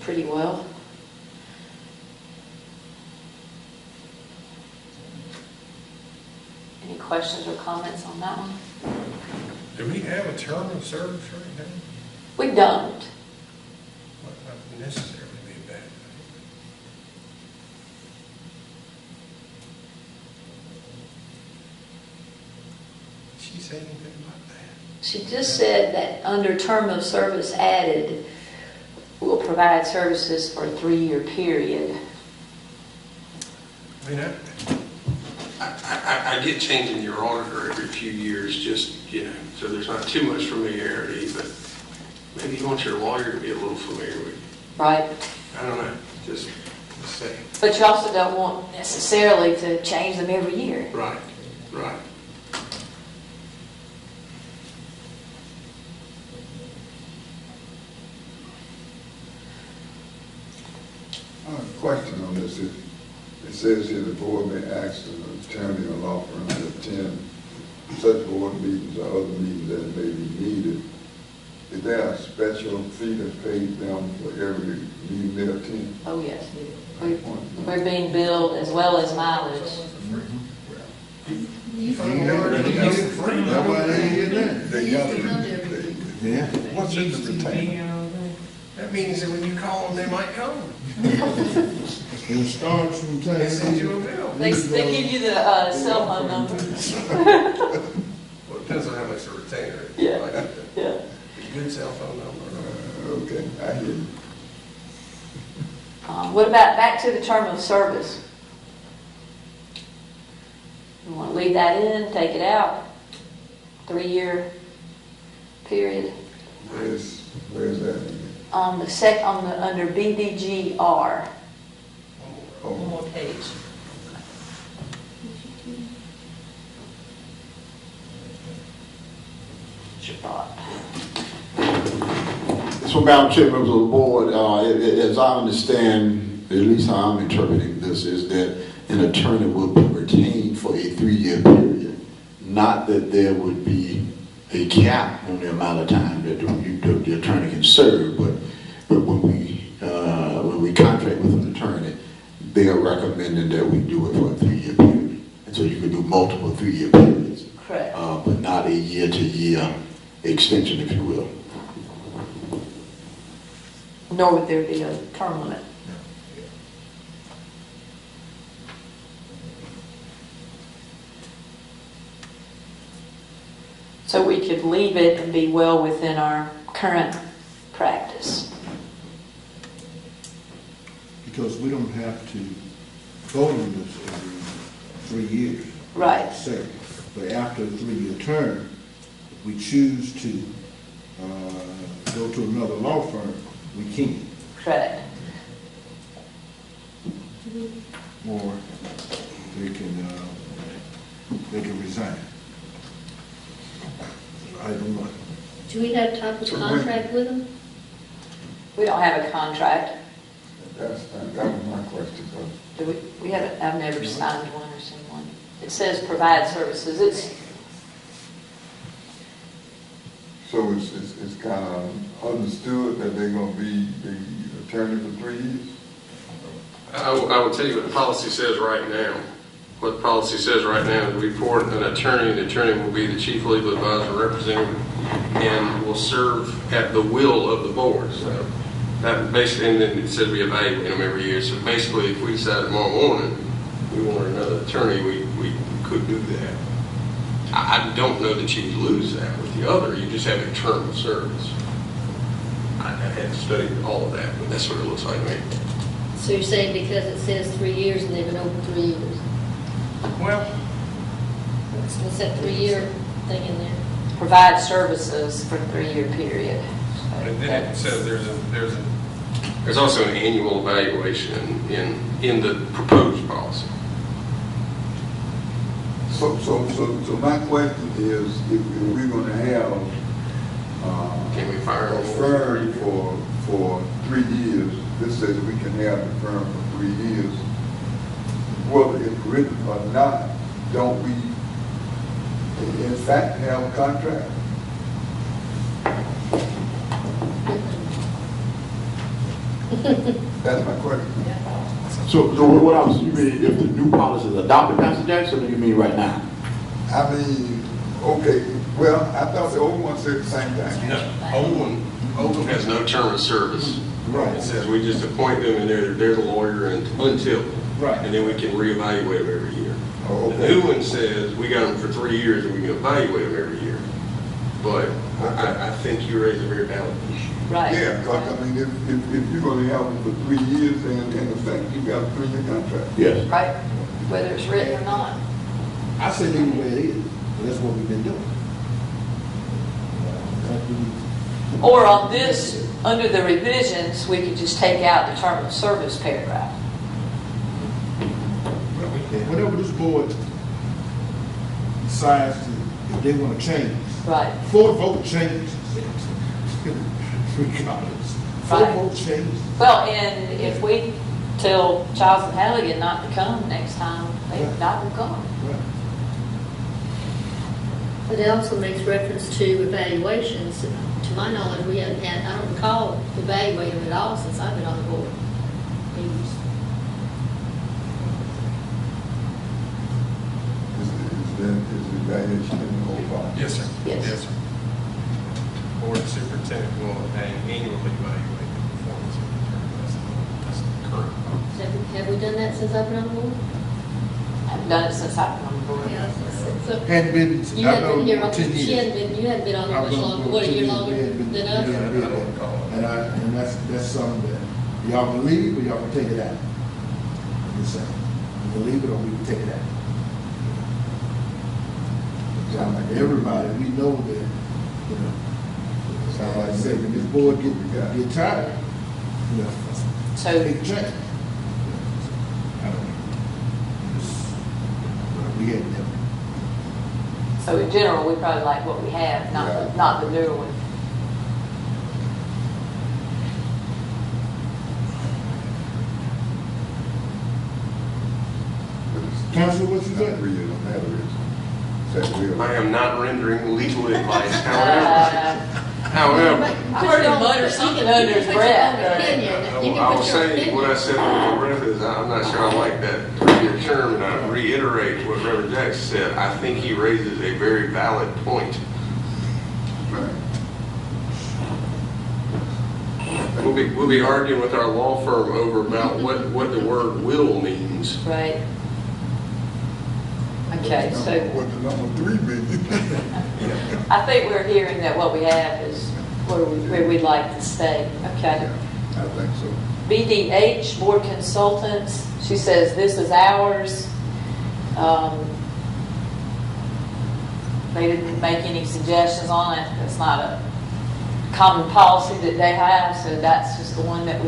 pretty well. Any questions or comments on that one? Do we have a term of service right now? We don't. Might not necessarily be a bad thing. Did she say anything about that? She just said that under term of service added, will provide services for a 3-year period. I mean, I get changing your auditor every few years, just, you know, so there's not too much familiarity, but maybe you want your lawyer to be a little familiar with you. Right. I don't know, just saying. But you also don't want necessarily to change them every year. Right, right. I have a question on this. It says here the board may ask an attorney or law firm to attend such board meetings or other meetings that may be needed. Is there a special fee that's paid them for every meeting they attend? Oh, yes. We're being billed as well as mileage. That's why they ain't getting that. They got it. Yeah. What's in the retainer? That means that when you call them, they might come. It starts from time. They send you a bill. They give you the cell phone number. Well, it depends on how much the retainer is. Yeah. Like, Yeah. a good cell phone number. Okay, I hear you. What about back to the term of service? You want to leave that in, take it out? 3-year period. Where's that? On the under BDGR. One more page. What's your thought? So, Madam Chair, members of the board, as I understand, at least how I'm interpreting this, is that an attorney will be retained for a 3-year period. Not that there would be a cap on the amount of time that the attorney can serve, but when we contract with an attorney, they are recommending that we do it for a 3-year period. And so you can do multiple 3-year periods. Correct. But not a year-to-year extension, if you will. Nor would there be a term limit. So we could leave it and be well within our current practice. Because we don't have to vote on this every 3 years. Right. Say, but after a 3-year term, if we choose to go to another law firm, we can. Correct. Or they can resign. I don't know. Do we have type of contract with them? We don't have a contract. That was my question, so. Do we haven't, I've never signed one or seen one. It says provide services. So it's kind of understood that they're gonna be the attorney for 3 years? I will tell you what the policy says right now. What the policy says right now is we report an attorney. The attorney will be the chief legal advisor representative and will serve at the will of the board. So that basically, and then it says we evaluate them every year. So basically, if we decide tomorrow morning we want another attorney, we could do that. I don't know that you lose that with the other. You just have a term of service. I had studied all of that, but that's what it looks like to me. So you're saying because it says 3 years and they've been open 3 years? Well, What's that 3-year thing in there? Provide services for a 3-year period. and then it says there's also an annual evaluation in the proposed policy. So my question is, if we're gonna have, Can we fire a them? firm for 3 years, this says we can have the firm for 3 years, whether it's written or not, don't we in fact have a contract? That's my question. So what I was, you mean if the new policy is adopted, Pastor Jackson, or you mean right now? I mean, okay, well, I thought the old one said the same thing. No, old one has no term of service. Right. It says we just appoint them and they're the lawyer until. Right. And then we can reevaluate them every year. Oh, The okay. new one says we got them for 3 years and we can evaluate them every year. But I think you raise a very valid issue. Right. Yeah, because I mean, if you're gonna have them for 3 years, then in effect, you got a 3-year contract. Yes. Right. Whether it's written or not. I say leave it where it is, but that's what we've been doing. Or on this, under the revisions, we could just take out the term of service paragraph. Whenever this board decides to, if they want to change, Right. 4 vote changes, regardless. 4 Right. vote changes. Well, and if we tell Charles and Halligan not to come next time, they Right. not to come. Right. But it also makes reference to evaluations. To my knowledge, we haven't had, I don't recall evaluating them at all since I've been on the board. Is the evaluation in the whole file? Yes, sir. Yes. sir. Board superintendent will annually evaluate the performance of the attorney. That's the current policy. Have we done that since I've been on the board? I've done it since I've been on the board. Yeah. So Hadn't been, you I hadn't know, been here, 10 years. you hadn't been on there much longer, what, a year longer than us? Yeah, and that's something that y'all believe or y'all can take it out. I'm just saying, you believe it or we can take it out. Sound like everybody, we know that, you know, sound like I say, when this board get tired, you know, So, take a change. I don't know. We had never. so in general, we probably like what we have, Yeah. not the newer one. Counsel, what you Not got? 3 years on that, it is. That will. I am not rendering legal advice, however, I heard him mutter something under his breath. I will say, what I said under my breath is, I'm not sure I like that 3-year term, and I reiterate what Reverend Jackson said. I think he raises a very valid point. We'll be arguing with our law firm over about what the word will means. Right. Okay, so What the number 3 means. I think we're hearing that what we have is where we'd like to stay. Okay. I think so. BDH, Board Consultants, she says this is ours. They didn't make any suggestions on it. It's not a common policy that they have, so that's just the one that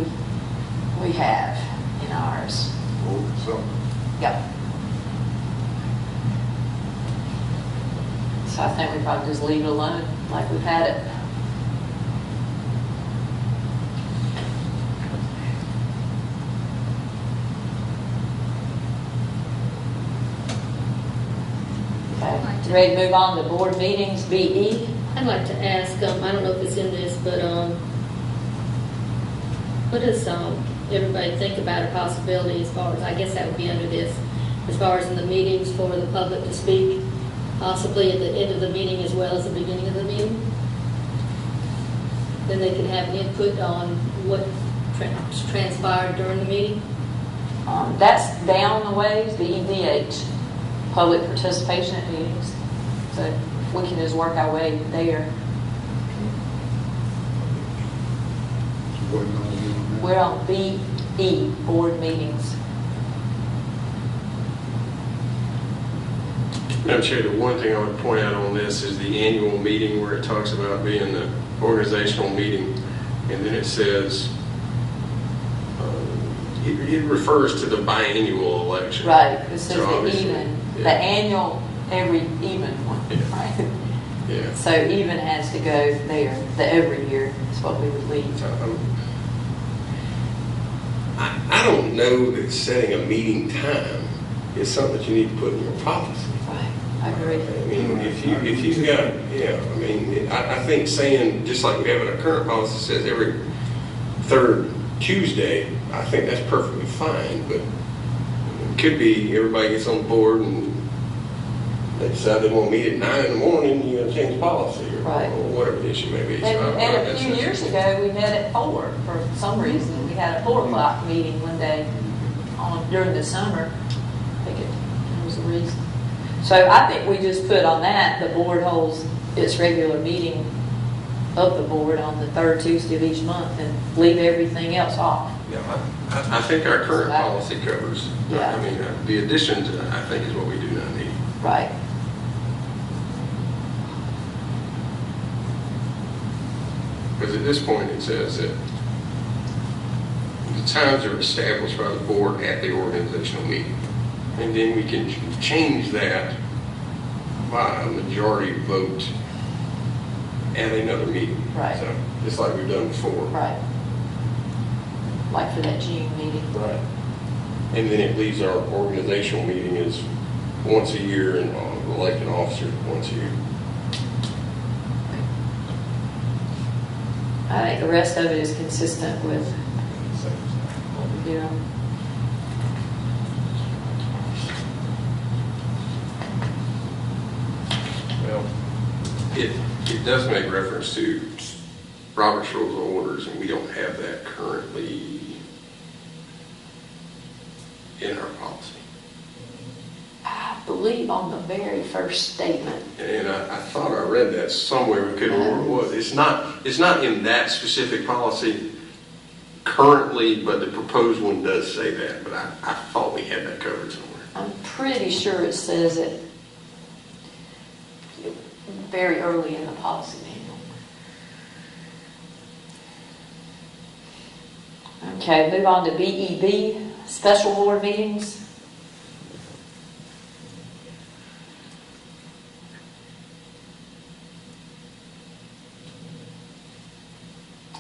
we have in ours. So, Yep. So I think we probably just leave it alone like we've had it. Okay. Ready to move on to board meetings, BE? I'd like to ask, I don't know if it's in this, but what does everybody think about a possibility as far as, I guess that would be under this, as far as in the meetings for the public to speak, possibly at the end of the meeting as well as the beginning of the meeting? Then they can have input on what transpired during the meeting? That's down the ways, BEDH, public participation at meetings. So we can just work our way there. what you gonna do on that? We're on BE, board meetings. Madam Chair, the one thing I would point out on this is the annual meeting where it talks about being the organizational meeting, and then it says, it refers to the biannual election. Right, it says So the obviously, even, yeah. the annual, every even one, Yeah. right? Yeah. So even has to go there, the every year is what we would leave. So, I don't know that setting a meeting time is something that you need to put in your policy. Right, I agree. I mean, if you've got, yeah, I mean, I think saying, just like we have in our current policy, says every third Tuesday, I think that's perfectly fine, but it could be everybody gets on board and they decide they want to meet at 9 in the morning, you gotta change policy or Right. whatever the issue may be. So I don't know if And a that's few necessary. years ago, we met at 4 for some reason. We had a 4 o'clock meeting one day during the summer. I think there was a reason. So I think we just put on that, the board holds its regular meeting of the board on the third Tuesday of each month and leave everything else off. Yeah, I think our current policy covers, Yeah. I mean, the additions, I think, is what we do not need. Right. Because at this point, it says that the times are established by the board at the organizational meeting. And then we can change that by a majority vote at another meeting. Right. So, just like we've done before. Right. Like for that June meeting. Right. And then it leaves our organizational meeting is once a year and elected officers once a year. I think the rest of it is consistent with what we do. Well, it does make reference to Robert's Rules of Orders, and we don't have that currently in our policy. I believe on the very first statement. And I thought I read that somewhere, but couldn't remember what it was. It's not in that specific policy currently, but the proposed one does say that, but I thought we had that covered somewhere. I'm pretty sure it says it very early in the policy manual. Okay, move on to BEB, special board meetings.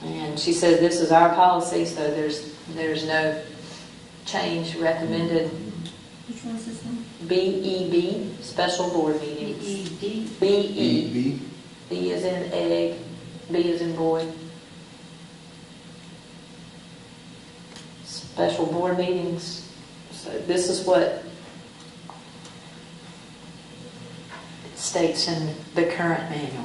And she says this is our policy, so there's no change recommended. Which one is this one? BEB, special board meetings. BED? BE. B is in egg, B is in boy. Special board meetings. So this is what it states in the current manual.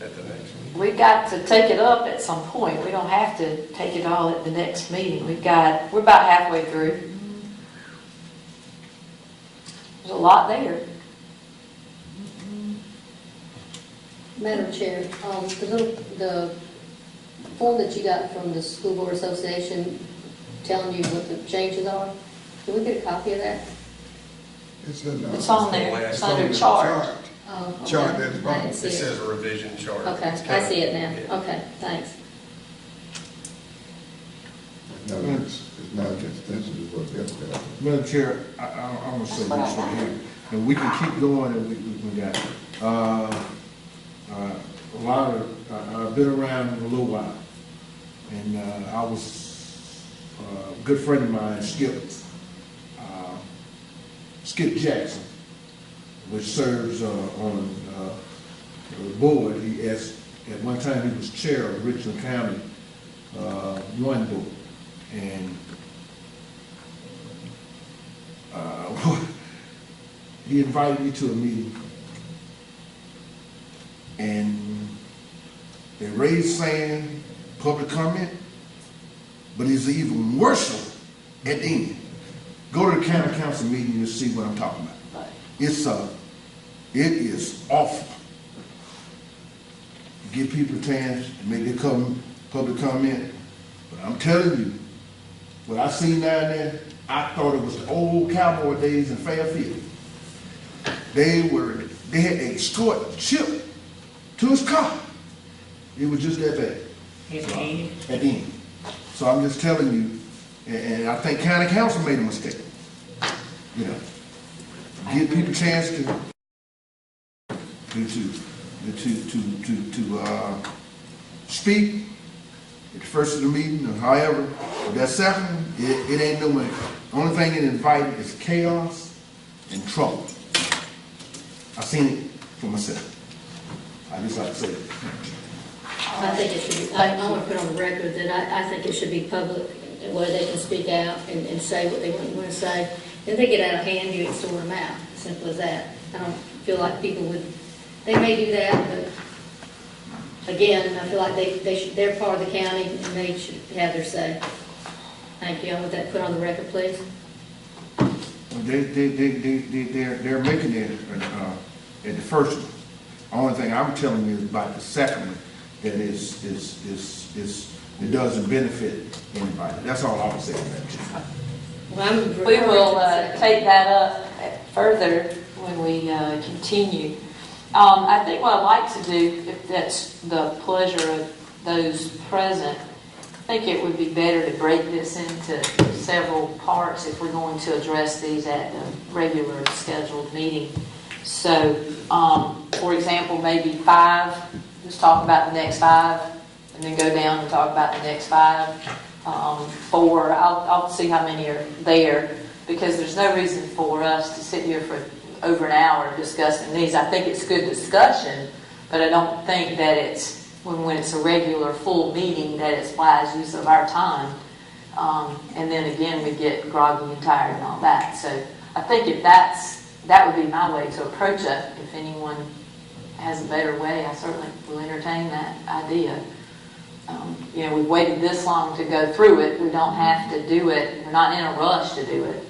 at the next meeting. We've got to take it up at some point. We don't have to take it all at the next meeting. We're about halfway through. There's a lot there. Madam Chair, the form that you got from the School Board Association telling you what the changes are, can we get a copy of that? It's on there. It's under chart. Oh, okay. Chart at the I bottom. didn't It see it. says a revision chart. Okay, It's I kinda- see it yeah. now. Okay, thanks. It's not an extension, it's what they're saying. Madam Chair, I'm gonna say this right here, and we can keep going, and we got, a lot of, I've been around a little while, and, I was, a good friend of mine, Skip Jackson, which serves, on, the board. At one time, he was chair of Richland County, one board, and he invited me to a meeting, and they raised sand, public comment, but it's even worse at the end. Go to the county council meeting, you'll see what I'm talking about. It is awful. Give people a chance to make their public comment, but I'm telling you, what I seen down there, I thought it was the old cowboy days in Fairfield. They had to escort Chip to his car. It was just that bad. At the end. So I'm just telling you, and I think county council made a mistake. You know, give people a chance to speak at the first of the meeting, or however. But that second, it ain't no money. Only thing it invited is chaos and trouble. I seen it for myself. I just like to say it. I think it should be, I want to put on the record that I think it should be public, where they can speak out and say what they want to say. If they get out of hand, you can sort them out, simple as that. I don't feel like people would, they may do that, but again, I feel like they're part of the county and they should have their say. Thank you. I want that put on the record, please. They're making it at the first one. The only thing I'm telling you is about the second one, that it doesn't benefit anybody. That's all I was saying. We will take that up further when we continue. I think what I'd like to do, if that's the pleasure of those present, I think it would be better to break this into several parts if we're going to address these at the regular scheduled meeting. So, for example, maybe 5, just talk about the next 5, and then go down and talk about the next 5. 4, I'll see how many are there, because there's no reason for us to sit here for over an hour discussing these. I think it's good discussion, but I don't think that it's, when it's a regular full meeting, that it's wise use of our time. And then again, we get groggy and tired and all that. So I think if that would be my way to approach it. If anyone has a better way, I certainly will entertain that idea. We've waited this long to go through it. We don't have to do it. We're not in a rush to do it.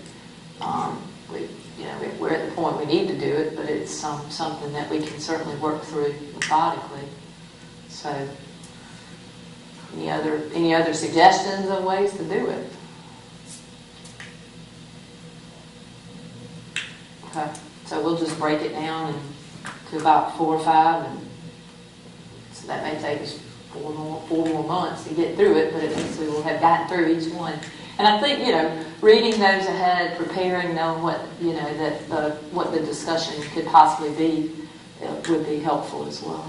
We're at the point we need to do it, but it's something that we can certainly work through methodically. So, any other suggestions of ways to do it? Okay, so we'll just break it down to about 4 or 5, and so that may take us 4 more months to get through it, but at least we will have gotten through each one. And I think, reading those ahead, preparing, knowing what, what the discussion could possibly be, would be helpful as well.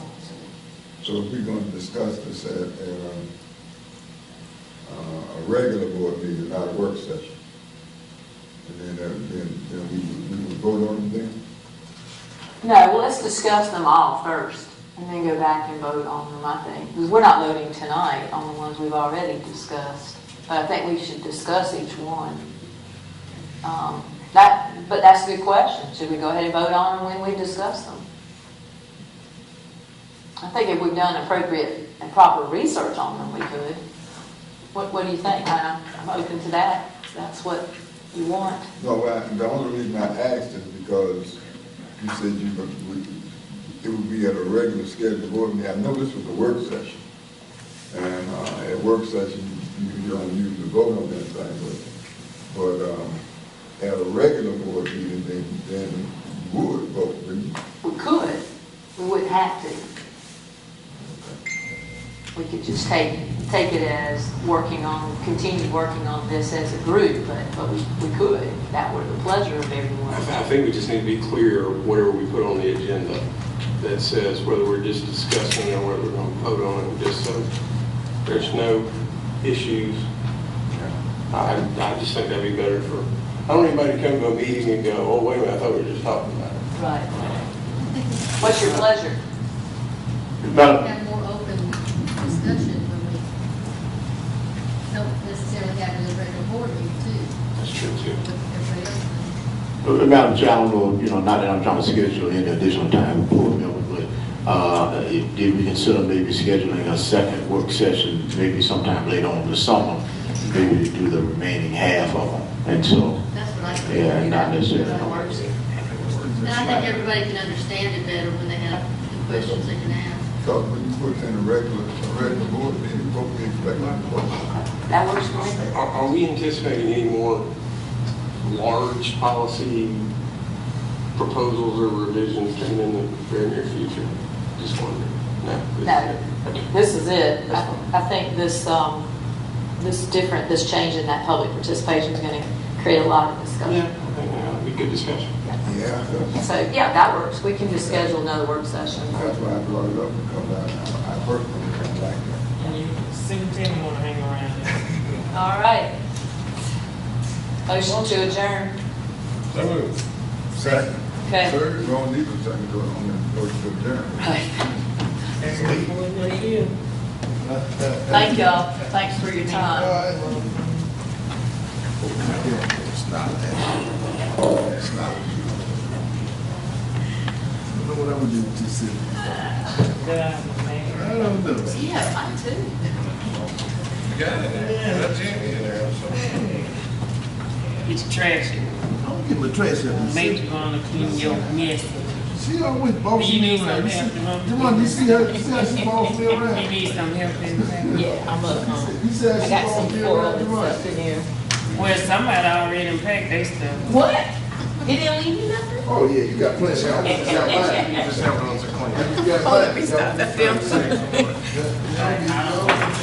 So if we're going to discuss this at a regular board meeting, not a work session, and then we would vote on them then? No, well, let's discuss them all first, and then go back and vote on them, I think. Because we're not voting tonight on the ones we've already discussed. But I think we should discuss each one. But that's a good question. Should we go ahead and vote on them when we discuss them? I think if we've done appropriate and proper research on them, we could. What do you think? I'm open to that. If that's what you want. No, the only reason I asked is because you said it would be at a regular scheduled board meeting. I know this was a work session. And at work session, you don't usually vote on that thing, but at a regular board meeting, then you would vote, wouldn't you? We could. We wouldn't have to. We could just take it as continue working on this as a group, but we could. If that were the pleasure of everyone. I think we just need to be clear, whatever we put on the agenda, that says whether we're just discussing or whether we're going to vote on it, just so there's no issues. I just think that'd be better for, I don't want anybody to come to a meeting and go, oh, wait a minute, I thought we were just talking about it. Right. What's your pleasure? Have more open discussion when we don't necessarily have it as a regular board meeting too. That's true too. With everybody else. Madam Chair, I don't know, not that I'm trying to schedule any additional time for board members, but did we consider maybe scheduling a second work session, maybe sometime later on in the summer, maybe to do the remaining half of them, and so. That's what I think. Yeah, not necessarily. That works. And I think everybody can understand it better when they have the questions they can ask. Because when you put in a regular board meeting, what we expect like questions. That works for me. Are we anticipating any more large policy proposals or revisions coming in the very near future? Just wondering. No, this is it. I think this change in that public participation is going to create a lot of discussion. Yeah, I think that'll be good discussion. Yeah. So, yeah, that works. We can just schedule another work session. That's why I brought it up, because I personally don't like that. And you seem to want to hang around there. All right. Motion to adjourn. So moved. Second. Okay. Third, we don't need a second to it on the motion to adjourn. Right. What do you? Thank y'all. Thanks for your time. It's not that. It's not. I don't know what I'm gonna do with this city. I don't know. Yeah, I too. You got it. That's Jamie in there. Get your trash in. I don't get my trash out of the Make city. you want to clean your mess. She always bossing You need me around. some help, You see how she bossing me You around? need some help in there. Yeah, I'm up. You see how I she got some bossing me floral around? and stuff in here. Well, somebody already unpacked their stuff. What? He didn't leave you nothing? Oh, yeah, you got plenty of help. You got mine. You just have those to clean. You got mine. Let me stop the film. Yeah.